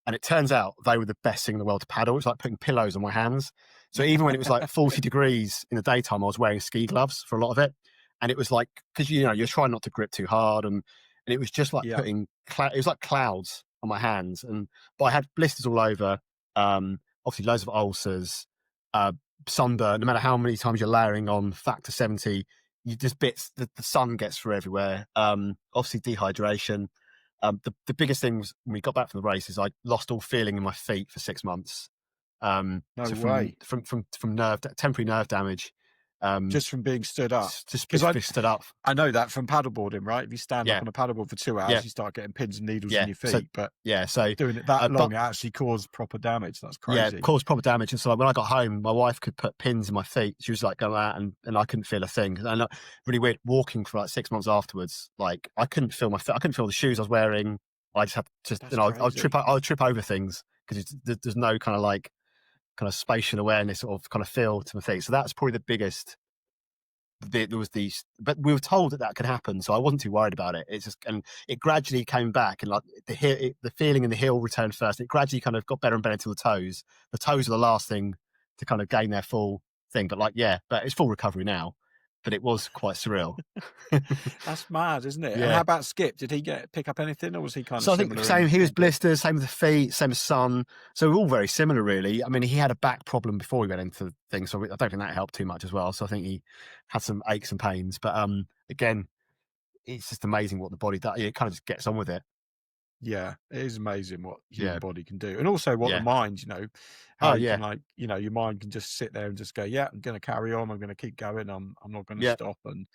and it turns out they were the best thing in the world to paddle. It's like putting pillows on my hands. So even when it was like 40 degrees in the daytime, I was wearing ski gloves for a lot of it. And it was like, because you're trying not to grip too hard, and it was just like Yeah. putting it was like clouds on my hands, but I had blisters all over, obviously loads of ulcers, sunburn. No matter how many times you're layering on factor 70, you just the sun gets through everywhere. Obviously dehydration. The biggest thing was when we got back from the race is I lost all feeling in my feet for 6 months. No So way. from temporary nerve damage, Just from being stood up. just Because stood up. I know that from paddleboarding, right? If you stand up Yeah. on a paddleboard for 2 hours, Yeah. you start getting pins and needles Yeah. in your So feet. But so doing it that but long, it actually caused proper damage. That's crazy. it caused proper damage. And so like, when I got home, my wife could put pins in my feet. She was like going out, and I couldn't feel a thing. And really weird, walking for like 6 months afterwards, like I couldn't feel my feet. I couldn't feel the shoes I was wearing. I just had to, That's I would crazy. trip over things because there's no kind of spatial awareness or kind of feel to my feet. So that's probably the biggest. There was these, but we were told that could happen, so I wasn't too worried about it. It's just, and it gradually came back, and like the feeling in the heel returned first. It gradually kind of got better and better until the toes. The toes are the last thing to kind of gain their full thing. But but it's full recovery now. But it was quite surreal. That's mad, isn't it? And Yeah. how about Skip? Did he pick up anything, or was he kind So of I think similar? same. He was blisters, same with the feet, same as Son. So we're all very similar, really. I mean, he had a back problem before we went into things, so I don't think that helped too much as well. So I think he had some aches and pains. But again, it's just amazing what the body does. It kind of just gets on with it. Yeah, it is amazing what human Yeah. body can do, and also what the Yeah. mind, how Oh, you yeah. can your mind can just sit there and just go, yeah, I'm going to carry on. I'm going to keep going. I'm not going to Yeah. stop, and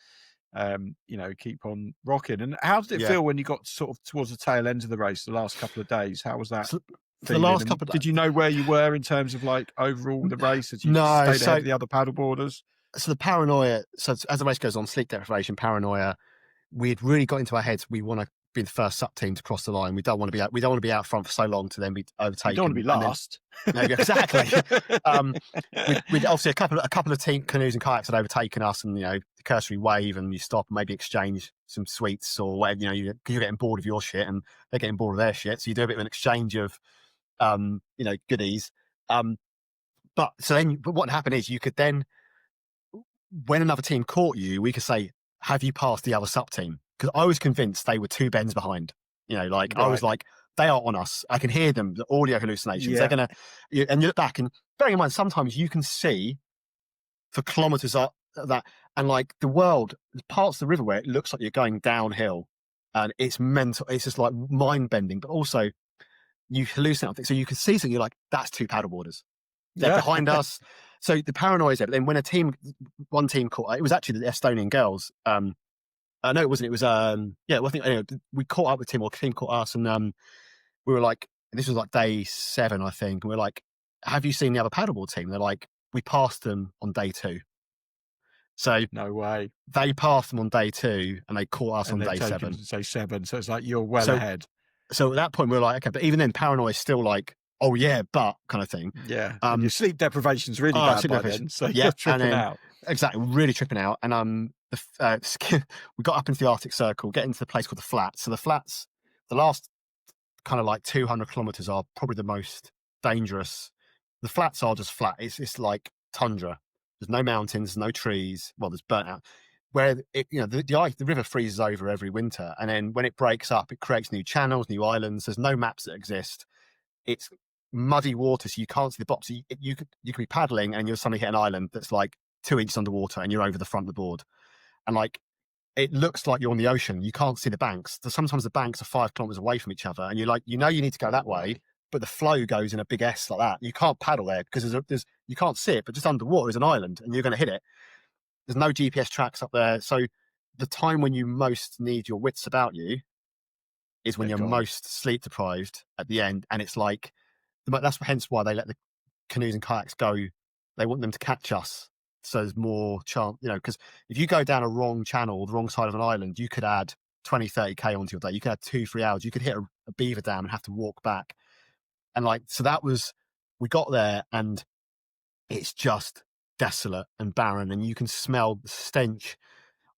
keep on rocking. And how did it Yeah. feel when you got sort of towards the tail end of the race, the last couple of days? How was that So the feeling? last And couple of did you know where you were in terms of like overall the race? Had you No, stayed ahead of the other paddleboarders? so the paranoia. So as the race goes on, sleep deprivation, paranoia. We'd really got into our heads. We want to be the first sub team to cross the line. We don't want to be out. We don't want to be out front for so long to then be overtaken. You don't want to be last. No, exactly. We'd obviously a couple of team canoes and kayaks had overtaken us, and the cursory wave, and you stop and maybe exchange some sweets or whatever. You're getting bored of your shit, and they're getting bored of their shit. So you do a bit of an exchange of goodies. But what happened is you could then, when another team caught you, we could say, have you passed the other sub team? Because I was convinced they were 2 bends behind. I was like, they are on us. I can hear them, the audio hallucinations. Yeah. They're going to, and you look back, and bearing in mind, sometimes you can see for kilometers up that, and like the world, parts of the river where it looks like you're going downhill, and it's mental. It's just like mind bending, but also you hallucinate. So you can see something, you're like, that's 2 paddleboarders. They're behind us. So the paranoia is there. But then when one team caught, it was actually the Estonian girls. No, it wasn't. It was, I think we caught up with Tim, or team caught us, and we were like, this was like day 7, I think. And we're like, have you seen the other paddleboard team? They're like, we passed them on day 2. So no way. They passed them on day 2, and they caught us on day 7. Day 7. So it's like you're well ahead. So at that point, we were like, okay, but even then, paranoia is still like, oh yeah, but kind of thing. Yeah. And your sleep deprivation is really bad by then. So you're tripping out. Exactly, really tripping out. And we got up into the Arctic Circle, get into the place called the Flats. So the Flats, the last kind of like 200 kilometers are probably the most dangerous. The Flats are just flat. It's like tundra. There's no mountains, no trees. Well, there's burnt out. Where the river freezes over every winter, and then when it breaks up, it creates new channels, new islands. There's no maps that exist. It's muddy water, so you can't see the box. You could be paddling, and you'll suddenly hit an island that's like 2 inches underwater, and you're over the front of the board, and like it looks like you're on the ocean. You can't see the banks. So sometimes the banks are 5 kilometers away from each other, and you're like, you need to go that way, but the flow goes in a big S like that. You can't paddle there because you can't see it, but just underwater is an island, and you're going to hit it. There's no GPS tracks up there, so the time when you most need your wits about you is when you're most sleep deprived at the end, and it's like that's hence why they let the canoes and kayaks go. They want them to catch us, so there's more chance, because if you go down a wrong channel, the wrong side of an island, you could add 20-30k onto your day. You could add 2-3 hours. You could hit a beaver dam and have to walk back, and we got there, and it's just desolate and barren, and you can smell the stench.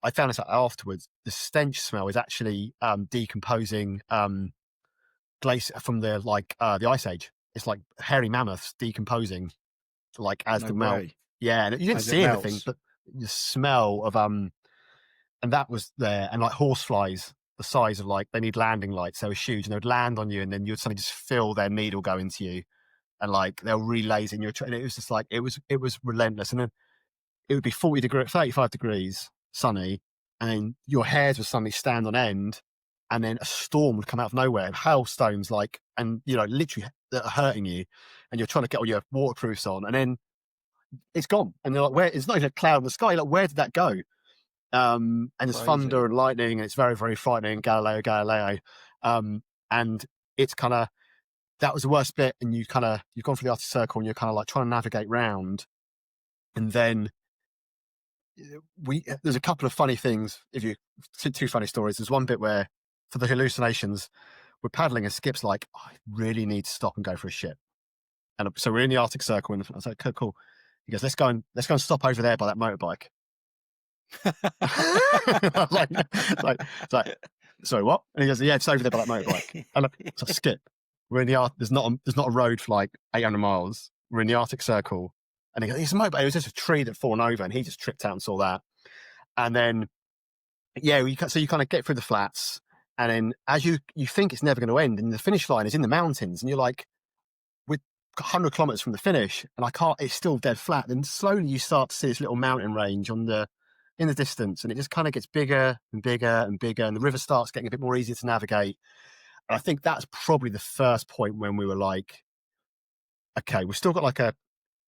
I found this out afterwards. The stench smell is actually decomposing glacier from the Ice Age. It's like hairy mammoths decomposing like as No the melt. way. Yeah, and you didn't As it see anything, melts. but the smell of and that was there, and like horseflies, the size of like they need landing lights. They were huge, and they would land on you, and then you'd suddenly just feel their needle go into you, and like they'll relays in your. And it was just like it was relentless, and then it would be 35 degrees, sunny, and then your hairs would suddenly stand on end, and then a storm would come out of nowhere, and hailstones like, and literally that are hurting you, and you're trying to get all your waterproofs on, and then it's gone, and they're like, where? It's not even a cloud in the sky. Like, where did that go? And there's thunder and lightning, and it's very, very frightening. Galileo, and it's kind of that was the worst bit. And you've gone for the Arctic Circle, and you're kind of like trying to navigate round, and then there's a couple of funny things. If you two funny stories, there's one bit where for the hallucinations, we're paddling, and Skip's like, I really need to stop and go for a shit. And so we're in the Arctic Circle, and I was like, cool. He goes, let's go and stop over there by that motorbike. like, sorry, what? And he goes, yeah, it's over there by that motorbike. And so Skip, we're in the there's not a road for like 800 miles. We're in the Arctic Circle, and he goes, it's a motorbike. It was just a tree that fallen over, and he just tripped out and saw that. And then, so you kind of get through the flats, and then as you think it's never going to end, and the finish line is in the mountains, and you're like, we're 100 kilometers from the finish, and it's still dead flat. Then slowly you start to see this little mountain range in the distance, and it just kind of gets bigger and bigger and bigger, and the river starts getting a bit more easier to navigate. And I think that's probably the first point when we were like, okay, we've still got like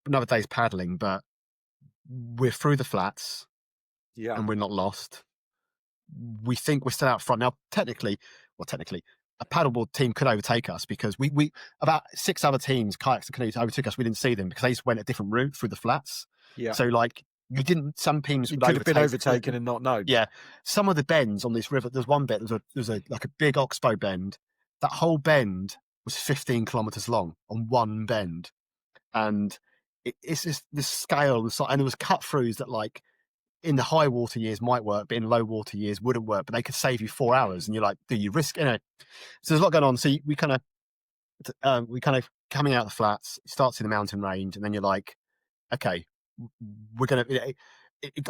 another day's paddling, but we're through the flats, and we're not lost. We think we're still out front. Now, technically, a paddleboard team could overtake us because we about 6 other teams, kayaks and canoes, overtook us. We didn't see them because they just went a different route through the flats. Yeah. So like, some teams could have been overtaken and not known. Yeah, some of the bends on this river. There's one bit. There's a like a big oxbow bend. That whole bend was 15 kilometers long on one bend, and it's just the scale and there was cut throughs that like in the high water years might work, but in low water years wouldn't work. But they could save you 4 hours, and you're like, do you risk? So there's a lot going on. So we kind of coming out of the flats, starts in the mountain range, and then you're like, okay, we're gonna.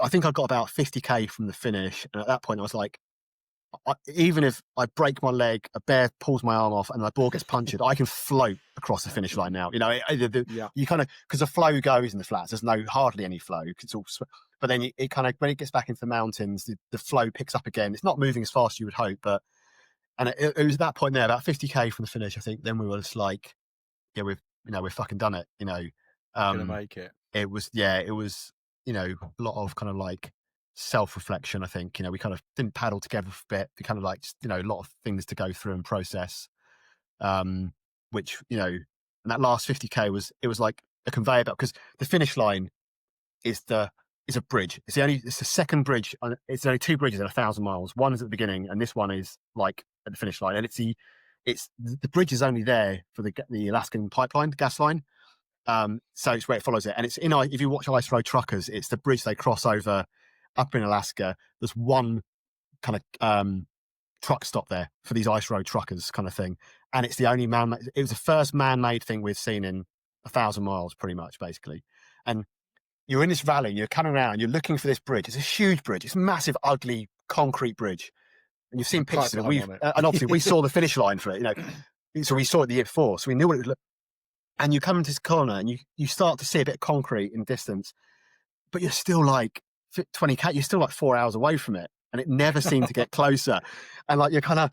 I think I got about 50k from the finish, and at that point I was like, even if I break my leg, a bear pulls my arm off, and my board gets punctured, I can float across the finish line now. You kind of, because the flow goes in the flats. There's hardly any flow. It's all, but then it kind of, when it gets back into the mountains, the flow picks up again. It's not moving as fast as you would hope, but it was at that point there, about 50k from the finish, I think. Then we were just like, yeah, we've fucking done it. Gonna make it. It was a lot of kind of like self-reflection. I think we kind of didn't paddle together for a bit. We kind of like a lot of things to go through and process, which and that last 50k was like a conveyor belt, because the finish line is a bridge. It's the second bridge. It's only 2 bridges in 1,000 miles. One is at the beginning, and this one is like at the finish line. And the bridge is only there for the Alaskan pipeline, the gas line. So it's where it follows it, and it's if you watch Ice Road Truckers, it's the bridge they cross over up in Alaska. There's one kind of truck stop there for these ice road truckers kind of thing, and it's the only it was the first man-made thing we've seen in 1,000 miles, pretty much, basically. And you're in this valley, you're coming around, you're looking for this bridge. It's a huge bridge. It's a massive, ugly concrete bridge, and you've seen pictures of it. And obviously we saw the finish line for it. So we saw it the year before, so we knew what it would look. And you come into this corner, and you start to see a bit of concrete in distance, but you're still like 20k. You're still like 4 hours away from it, and it never seemed to get closer. And like and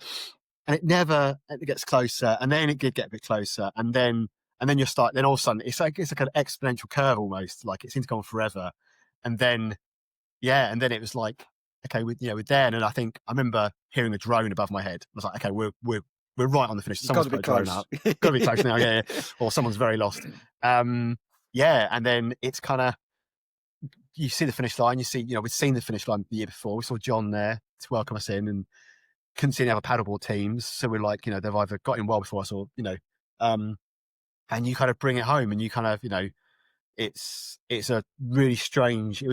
it gets closer, and then it did get a bit closer, and then then all of a sudden it's like an exponential curve almost. Like it seems to go on forever, and then it was like, okay, we're there. And I think I remember hearing the drone above my head. I was like, okay, we're right on the finish. Someone's got to be close. Got to be close now, yeah. Or someone's very lost. And then it's kind of, you see the finish line. You see, we'd seen the finish line the year before. We saw John there to welcome us in, and couldn't see any other paddleboard teams. So we're like, they've either got in well before us, or and you kind of bring it home, and you kind of, it was a really strange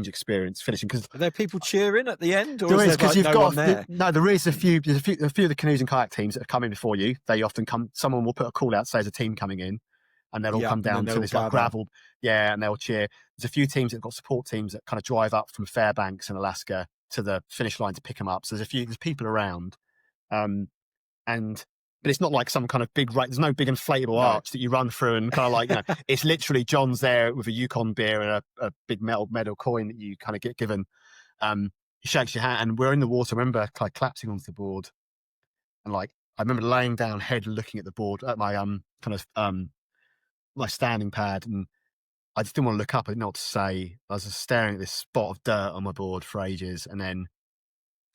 experience finishing. Because are there people cheering at the end, or there is, because like you've got there? No, there is a few of the canoes and kayak teams that have come in before you. They often come. Someone will put a call out, say there's a team coming in, and they'll all come and then down they'll to all this like gather. gravel, and they'll cheer. There's a few teams that have got support teams that kind of drive up from Fairbanks in Alaska to the finish line to pick them up. So there's people around, but it's not like some kind of big there's no big inflatable arch that you run through and kind of like, it's literally John's there with a Yukon beer and a big medal coin that you kind of get given. He shakes your hand, and we're in the water. I remember kind of collapsing onto the board, and like I remember laying down head looking at the board at my my standing pad, and I just didn't want to look up. I didn't know what to say. I was just staring at this spot of dirt on my board for ages, and then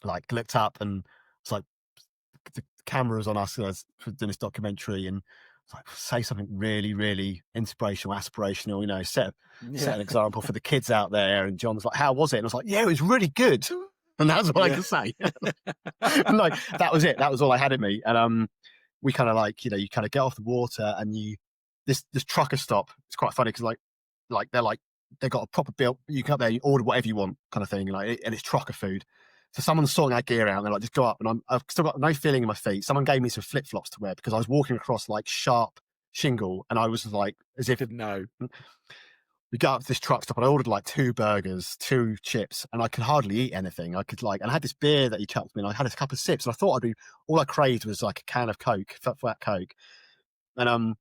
like looked up, and it's like the camera was on us doing this documentary, and like, say something really, really inspirational, aspirational, set an example for the kids out there. And John was like, how was it? And I was like, yeah, it was really good. And that's what I could say. And like, that was it. That was all I had in me. And we kind of like, you kind of get off the water, and this trucker stop. It's quite funny because they've got a proper bill. You come up there, you order whatever you want, kind of thing, and it's trucker food. So someone's sorting our gear out, and they're like, just go up. And I've still got no feeling in my feet. Someone gave me some flip flops to wear because I was walking across like sharp shingle, and I was like, as if didn't know. We got up to this truck stop, and I ordered like 2 burgers, 2 chips, and I could hardly eat anything. I could and I had this beer that he chucked me, and I had a couple of sips, and I thought all I craved was like a can of Coke, flat Coke. And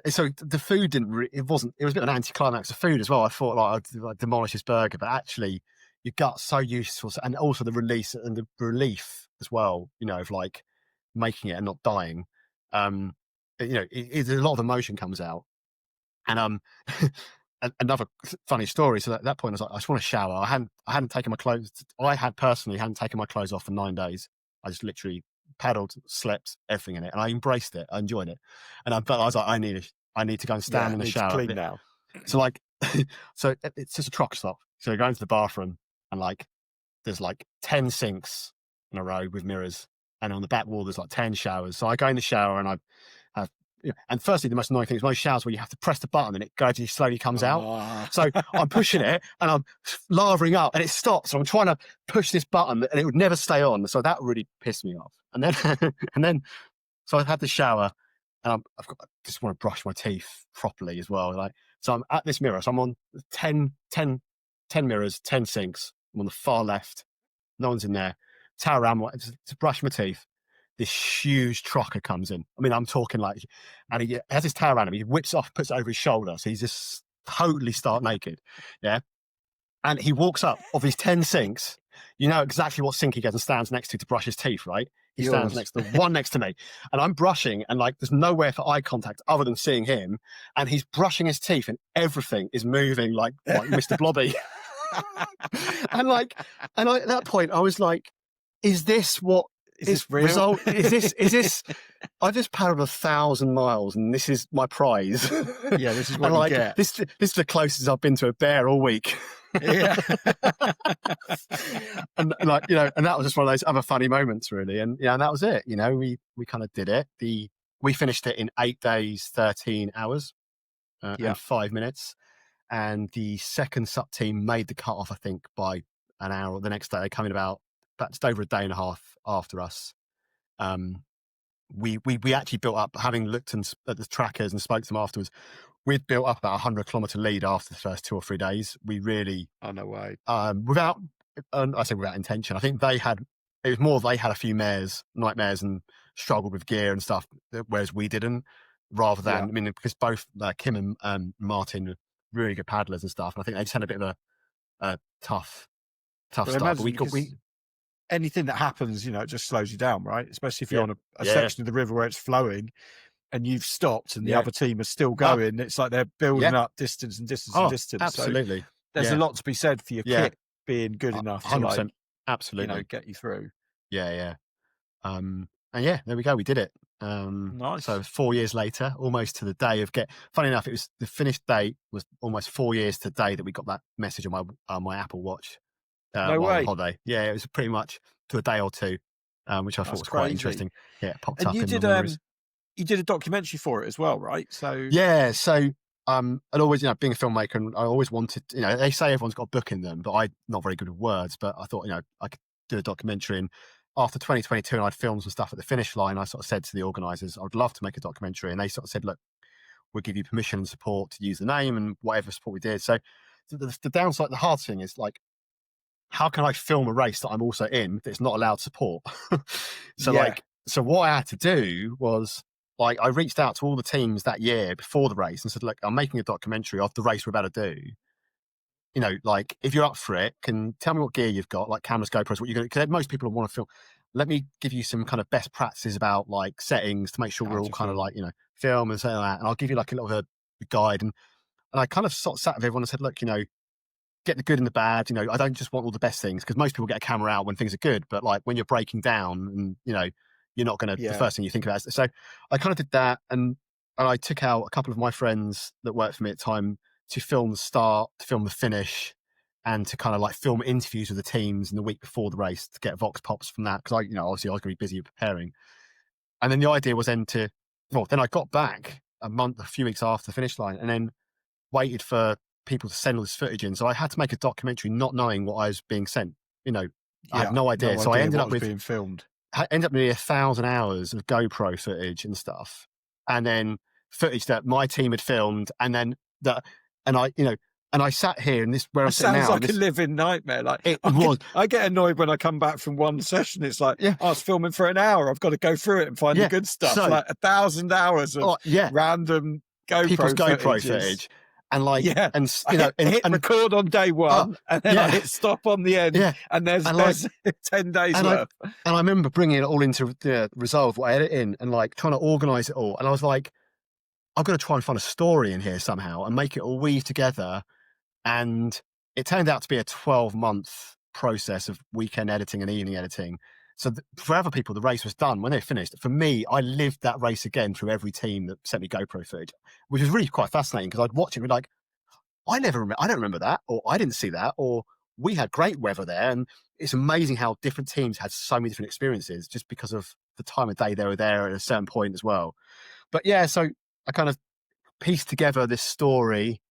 so the food it was a bit of an anticlimax of food as well. I thought I'd demolish this burger, but actually your gut's so useful, and also the release and the relief as well, of like making it and not dying. A lot of emotion comes out. And another funny story. So at that point, I was like, I just want to shower. I hadn't taken my clothes. I hadn't taken my clothes off for 9 days. I just literally paddled, slept, everything in it, and I embraced it. I enjoyed it. But I was like, I need to go and stand in the shower. Clean now. So like, so it's just a truck stop. So you go into the bathroom, and like, there's like 10 sinks in a row with mirrors, and on the back wall there's like 10 showers. So I go in the shower, and I have. And firstly, the most annoying thing is most showers where you have to press the button and it gradually slowly comes out. So I'm pushing it, and I'm lavering up, and it stops. So I'm trying to push this button, and it would never stay on. So that really pissed me off. And then, so I've had the shower, and I just want to brush my teeth properly as well. Like, so I'm at this mirror. So I'm on 10 mirrors, 10 sinks. I'm on the far left. No one's in there. Tower around to brush my teeth. This huge trucker comes in. I mean, I'm talking like, and he has his towel around him. He whips off, puts it over his shoulder. So he's just totally stark naked. Yeah. And he walks up of his 10 sinks. You know exactly what sink he goes and stands next to brush his teeth, right? He stands next to the one next to me. And I'm brushing, and like, there's nowhere for eye contact other than seeing him. And he's brushing his teeth, and everything is moving like Mr. Blobby. and at that point, I was like, is this what, is this real? Is this? I just paddled 1,000 miles, and this is my prize. Yeah, this is what you get. This is the closest I've been to a bear all week. Yeah, and that was just one of those other funny moments, really. And and that was it. We kind of did it. We finished it in 8 days, 13 hours, and 5 minutes. And the second sub team made the cutoff, I think, by an hour. The next day, they come in about just over a day and a half after us. We actually built up, having looked at the trackers and spoke to them afterwards, we'd built up about 100 kilometer lead after the first 2 or 3 days. We really, no way. Without intention. I think they had a few nightmares and struggled with gear and stuff, whereas we didn't, rather than, I mean, because both Kim and Martin are really good paddlers and stuff. And I think they just had a bit of a tough start. But anything that happens, it just slows you down, right? Especially if you're on a section of the river where it's flowing and you've stopped and the other team is still going. It's like they're building up distance and distance and distance. Absolutely. So there's a lot to be said for your kit being good enough 100%, to absolutely get you through. Yeah. And there we go. We did it. Nice. So 4 years later, almost to the day of funny enough, it was the finished date was almost 4 years to the day that we got that message on my Apple Watch. No way. On holiday. Yeah, it was pretty much to a day or two, which I thought was quite interesting. Yeah, it popped up. You did a documentary for it as well, right? So I'd always, being a filmmaker, and I always wanted, they say everyone's got a book in them, but I'm not very good with words. But I thought, I could do a documentary. And after 2022, and I'd filmed some stuff at the finish line, I sort of said to the organisers, I would love to make a documentary. And they sort of said, look, we'll give you permission and support to use the name and whatever support we did. So the downside, the hard thing is like, how can I film a race that I'm also in that's not allowed support? So what I had to do was, like, I reached out to all the teams that year before the race and said, look, I'm making a documentary of the race we're about to do. You know, like, if you're up for it, can tell me what gear you've got, like cameras, GoPros, what you're going to, because most people want to film. Let me give you some kind of best practices about like settings to make sure we're all kind of like, you know, film and something like that. And I'll give you like a little bit of a guide. And I kind of sort of sat with everyone and said, look, you know, get the good and the bad. You know, I don't just want all the best things, because most people get a camera out when things are good, but like when you're breaking down and, you know, you're not going to, the first thing you think about is, so I kind of did that. And I took out a couple of my friends that worked for me at the time to film the start, to film the finish, and to kind of like film interviews with the teams in the week before the race to get vox pops from that. Cause obviously I was going to be busy preparing. And then the idea was then then I got back a few weeks after the finish line, and then waited for people to send all this footage in. So I had to make a documentary not knowing what I was being sent. You know, I had no idea. So I ended up with being filmed. I ended up nearly 1,000 hours of GoPro footage and stuff, and then footage that my team had filmed, and then I sat here and this where I'm sitting now. Sounds like a living nightmare. Like it was. I get annoyed when I come back from one session. It's like, I was filming for an hour. I've got to go through it and find the good stuff. So, like 1,000 hours of random people's GoPro footage. And like, and you know, hit record on day one, and then I hit stop on the end, and there's 10 days worth. And I remember bringing it all into Resolve, what I edit in, and like trying to organize it all. And I was like, I've got to try and find a story in here somehow and make it all weave together. And it turned out to be a 12-month process of weekend editing and evening editing. So for other people, the race was done when they finished. For me, I lived that race again through every team that sent me GoPro footage, which was really quite fascinating, because I'd watch it and be like, I don't remember that, or I didn't see that, or we had great weather there. And it's amazing how different teams had so many different experiences just because of the time of day they were there at a certain point as well. But yeah, so I kind of pieced together this story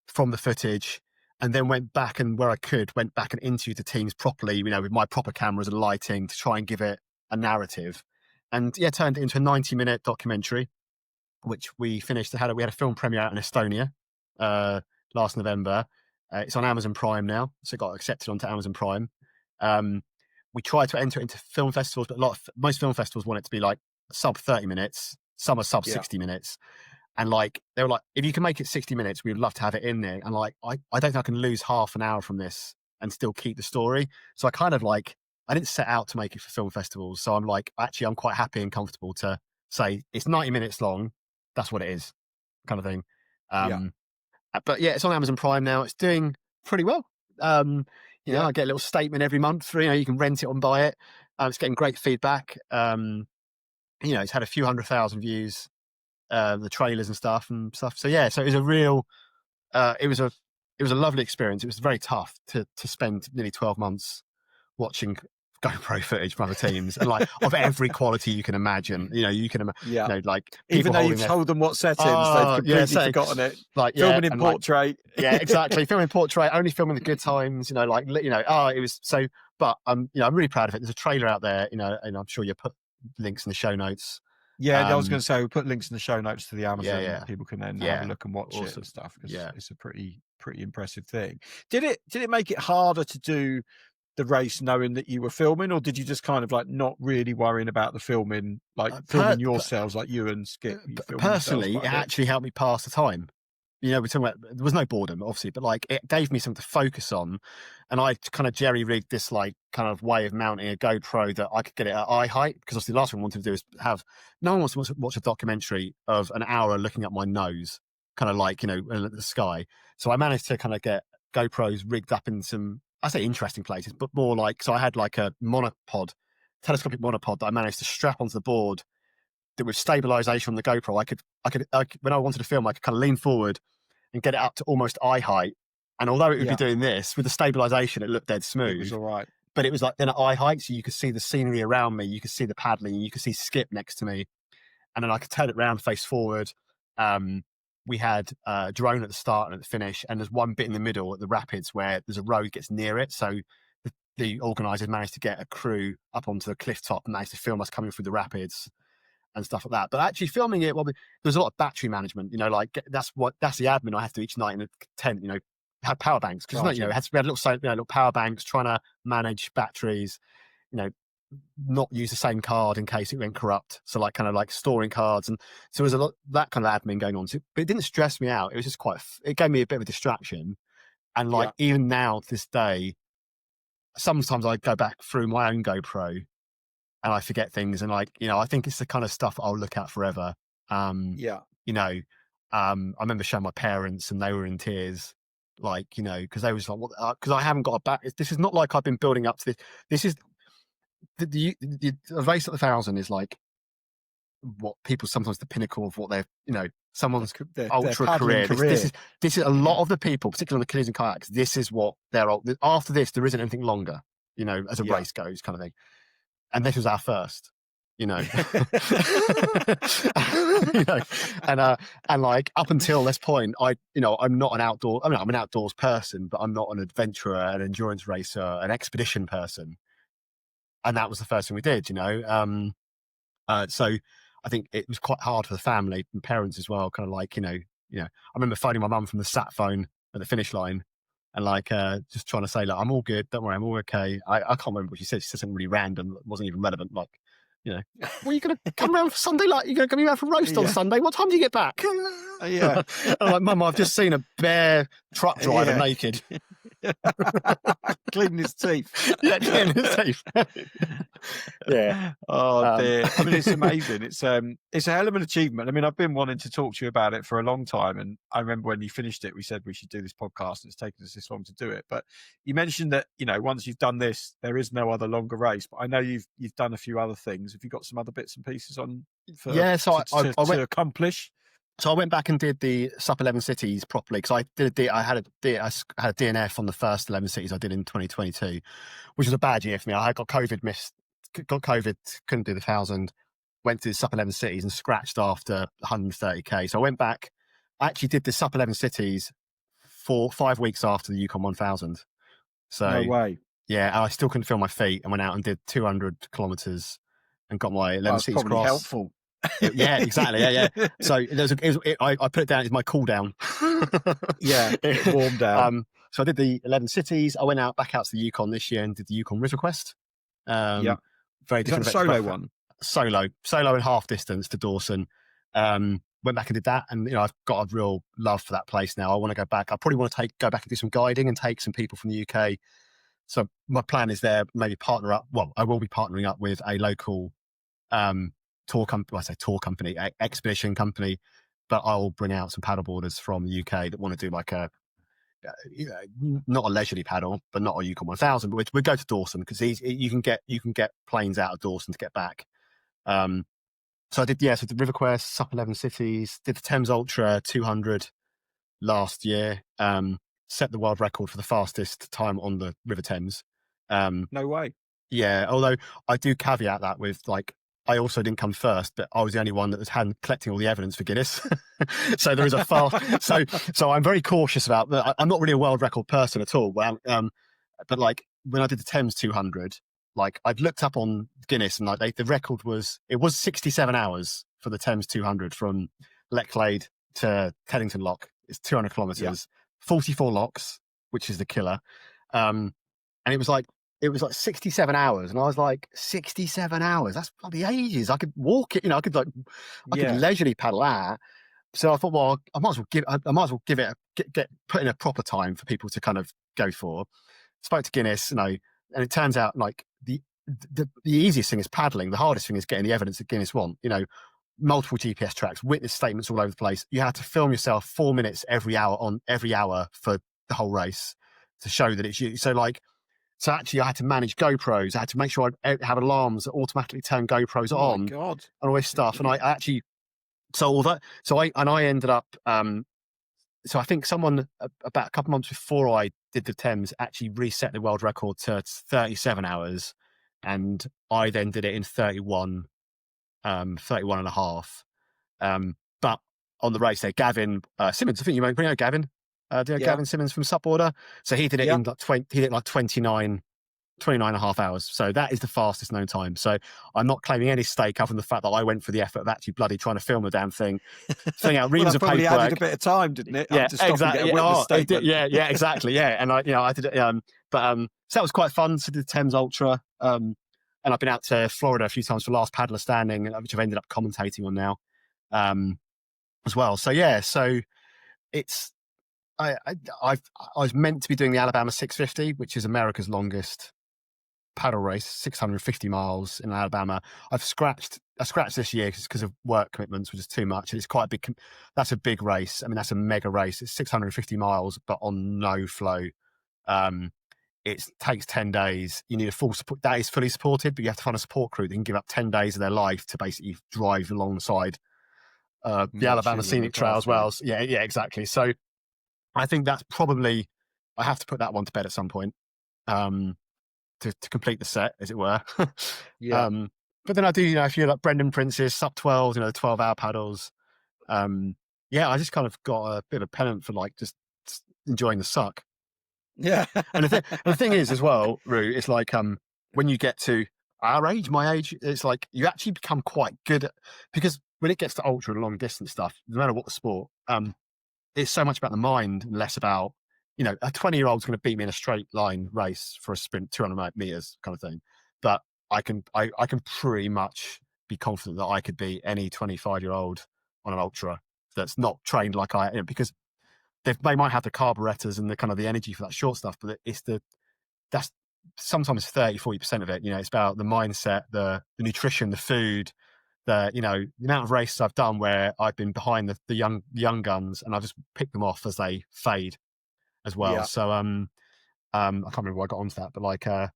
from the footage, and then went back and went back and interviewed the teams properly, you know, with my proper cameras and lighting to try and give it a narrative. And turned it into a 90-minute documentary, which we finished. We had a film premiere out in Estonia last November. It's on Amazon Prime now, so it got accepted onto Amazon Prime. We tried to enter it into film festivals, but most film festivals want it to be like sub 30 minutes. Some are sub 60 minutes. And like, they were like, if you can make it 60 minutes, we'd love to have it in there. And like, I don't think I can lose half an hour from this and still keep the story. So I kind of like, I didn't set out to make it for film festivals. So I'm like, actually, I'm quite happy and comfortable to say it's 90 minutes long. That's what it is, kind of thing. But yeah, it's on Amazon Prime now. It's doing pretty well. You know, I get a little statement every month. You can rent it or buy it. It's getting great feedback. It's had a few 100,000 views. The trailers and stuff. So yeah, so it was a real, it was a lovely experience. It was very tough to spend nearly 12 months watching GoPro footage from other teams, and like of every quality you can imagine. Like even though you've told them what settings, they've completely forgotten it. Like filming in portrait. Exactly. Filming portrait, only filming the good times. It was so. But I'm really proud of it. There's a trailer out there. And I'm sure you'll put links in the show notes. Yeah, I was going to say, we'll put links in the show notes to the Amazon. People can then have a look and watch it and stuff, because it's a pretty impressive thing. Did it make it harder to do the race knowing that you were filming, or did you just kind of like not really worrying about the filming, like filming yourselves, like you and Skip? Personally, it actually helped me pass the time. We're talking about, there was no boredom, obviously, but like it gave me something to focus on. And I kind of jerry-rigged this like kind of way of mounting a GoPro that I could get it at eye height, because obviously the last thing I wanted to do is no one wants to watch a documentary of an hour looking at my nose, kind of like, at the sky. So I managed to kind of get GoPros rigged up in some, I say interesting places, but more like, so I had like a telescopic monopod that I managed to strap onto the board, that with stabilization on the GoPro, I could when I wanted to film, I could kind of lean forward and get it up to almost eye height. And although it would be doing this, with the stabilization, it looked dead smooth. It was all right. But it was like then at eye height, so you could see the scenery around me, you could see the paddling, you could see Skip next to me. And then I could turn it around, face forward. We had a drone at the start and at the finish, and there's one bit in the middle at the rapids where there's a road gets near it. So the organisers managed to get a crew up onto the cliff top and managed to film us coming through the rapids. and stuff like that. But actually filming it, well, there's a lot of battery management, like that's the admin I have to do each night in the tent, have power banks. Because, we had little power banks, trying to manage batteries, not use the same card in case it went corrupt. So kind of storing cards. And so there was a lot that kind of admin going on. But it didn't stress me out. It was just it gave me a bit of a distraction. And even now to this day, sometimes I go back through my own GoPro and I forget things. And I think it's the kind of stuff I'll look at forever. I remember showing my parents and they were in tears, because they was like, what? Because I haven't got a back. This is not like I've been building up to this. This is the race at the 1,000 is like what people sometimes the pinnacle of what they're, someone's ultra career. This is a lot of the people, particularly on the canoes and kayaks. This is what they're after this. There isn't anything longer, as a race goes, kind of thing. And this was our first, and like up until this point, I'm not an outdoor. I mean, I'm an outdoors person, but I'm not an adventurer, an endurance racer, an expedition person. And that was the first thing we did, So I think it was quite hard for the family and parents as well. Kind of I remember phoning my mum from the sat phone at the finish line and just trying to say, I'm all good. Don't worry, I'm all okay. I can't remember what she said. She said something really random. It wasn't even relevant. Well, you're going to come around for Sunday? You're going to come around for roast on Sunday? What time do you get back? Yeah. I'm like, Mum, I've just seen a bare truck driver naked. Cleaning his teeth. Yeah, cleaning his teeth. Yeah. Oh dear. I mean, it's amazing. It's a hell of an achievement. I mean, I've been wanting to talk to you about it for a long time, and I remember when you finished it, we said we should do this podcast, and it's taken us this long to do it. But you mentioned that once you've done this, there is no other longer race. But I know you've done a few other things. Have you got some other bits and pieces on? To accomplish. So I went back and did the SUP 11 cities properly because I had a DNF on the first 11 cities I did in 2022, which was a bad year for me. I got COVID, couldn't do the 1,000, went to the SUP 11 cities and scratched after 130k. So I went back. I actually did the SUP 11 cities for 5 weeks after the Yukon 1000. So no way. Yeah, and I still couldn't feel my feet and went out and did 200 kilometers and got my 11 cities probably cross. Helpful. Yeah, exactly. Yeah. So I put it down as my cool down. Yeah, warm down. So I did the 11 cities. I went back out to the Yukon this year and did the Yukon River Quest. Yeah, very different. Is that a solo one? Solo and half distance to Dawson. Went back and did that, and I've got a real love for that place now. I want to go back. I probably want to go back and do some guiding and take some people from the UK. So my plan is maybe partner up. Well, I will be partnering up with a local tour company, expedition company, but I'll bring out some paddleboarders from the UK that want to do not a leisurely paddle, but not a Yukon 1000. But we'll go to Dawson because you can get planes out of Dawson to get back. So I did so the River Quest, SUP 11 cities, did the Thames Ultra 200 last year. Set the world record for the fastest time on the River Thames. No way. Yeah, although I do caveat that with I also didn't come first, but I was the only one that was collecting all the evidence for Guinness. So there is a fast. So I'm very cautious about that. I'm not really a world record person at all. But when I did the Thames 200, I've looked up on Guinness and the record was 67 hours for the Thames 200 from Lechlade to Teddington Lock. It's 200 kilometers, 44 locks, which is the killer. And it was 67 hours. And I was like, 67 hours? That's probably ages. I could walk it, I could leisurely paddle that. So I thought, well, I might as well give it, put in a proper time for people to kind of go for. Spoke to Guinness, and it turns out the easiest thing is paddling. The hardest thing is getting the evidence that Guinness want, multiple GPS tracks, witness statements all over the place. You had to film yourself 4 minutes every hour for the whole race to show that it's you. So actually I had to manage GoPros. I had to make sure I have alarms that automatically turn GoPros on. My God. And all this stuff. And I actually, I ended up, so I think someone about a couple months before I did the Thames actually reset the world record to 37 hours. And I then did it in 31 and a half. But on the race there, Gavin Simmons, I think you might know Gavin. Gavin Simmons from SUP Order. So he did it in 29 29 and a half hours. So that is the fastest known time. So I'm not claiming any stake other than the fact that I went for the effort of actually bloody trying to film the damn thing, filling out Well, reams that of probably added paperwork. a bit of time, didn't it? Yeah, Having to stop and exactly. get a witness It did, statement. yeah, exactly. Yeah. And I did it. So that was quite fun to do the Thames Ultra. And I've been out to Florida a few times for Last Paddler Standing, which I've ended up commentating on now, as well. So yeah, so it's, I was meant to be doing the Alabama 650, which is America's longest paddle race, 650 miles in Alabama. I scratched this year because of work commitments, which is too much. It's quite a big, that's a big race. I mean, that's a mega race. It's 650 miles, but on no flow. It takes 10 days. You need a full support. That is fully supported, but you have to find a support crew that can give up 10 days of their life to basically drive alongside the Alabama Scenic Trail as well. Yeah, exactly. So I think that's probably, I have to put that one to bed at some point. To complete the set, as it were. Yeah. But then I do, if you're like Brendan Prince's sub 12, 12-hour paddles. Yeah, I just kind of got a bit of a pennant for like just enjoying the suck. Yeah. And the thing is as well, Rou, it's like when you get to our age, my age, it's like you actually become quite good at, because when it gets to ultra and long distance stuff, no matter what the sport, it's so much about the mind and less about, a 20-year-old's going to beat me in a straight line race for a sprint, 200 meters kind of thing. But I can pretty much be confident that I could beat any 25-year-old on an ultra that's not trained like I am, because they might have the carburetors and the kind of the energy for that short stuff, but that's sometimes 30-40% of it. It's about the mindset, the nutrition, the food, the amount of races I've done where I've been behind the young guns and I just pick them off as they fade as well. Yeah. So I can't remember why I got onto that, but like I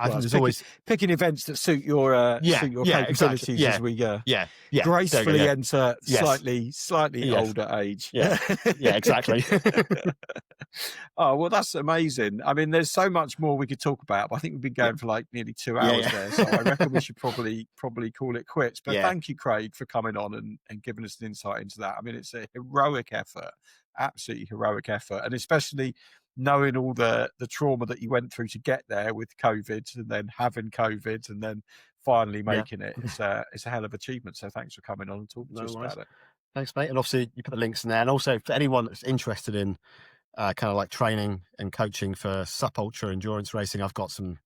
think there's always picking events that suit your capabilities exactly. as we gracefully enter slightly older age. Yeah, exactly. Oh, well, that's amazing. I mean, there's so much more we could talk about, but I think we've been going for like nearly 2 hours there. So I reckon we should probably call it quits. But thank you, Craig, for coming on and giving us an insight into that. I mean, it's a heroic effort, absolutely heroic effort. And especially knowing all the trauma that you went through to get there with COVID and then having COVID and then finally making it. It's a hell of an achievement. So thanks for coming on and talking to us about it. Thanks, mate. And obviously you put the links in there. And also for anyone that's interested in kind of like training and coaching for sup ultra endurance racing, I've got some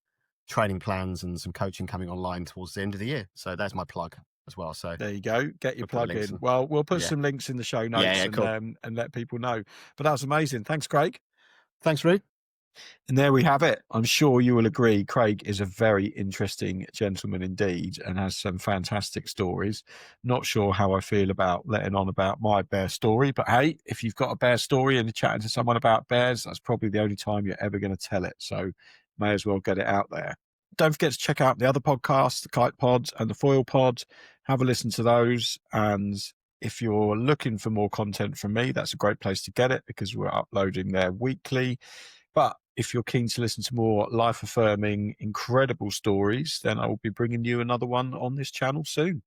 training plans and some coaching coming online towards the end of the year. So there's my plug as well. So there you go. Get your plug in. Well, we'll put some links in the show notes cool. and let people know. But that was amazing. Thanks, Craig. Thanks, Rou. And there we have it. I'm sure you will agree Craig is a very interesting gentleman indeed and has some fantastic stories. Not sure how I feel about letting on about my bear story, but hey, if you've got a bear story and you're chatting to someone about bears, that's probably the only time you're ever going to tell it. So may as well get it out there. Don't forget to check out the other podcasts, the Kite Pod and the Foil Pod. Have a listen to those. And if you're looking for more content from me, that's a great place to get it because we're uploading there weekly. But if you're keen to listen to more life-affirming, incredible stories, then I will be bringing you another one on this channel soon.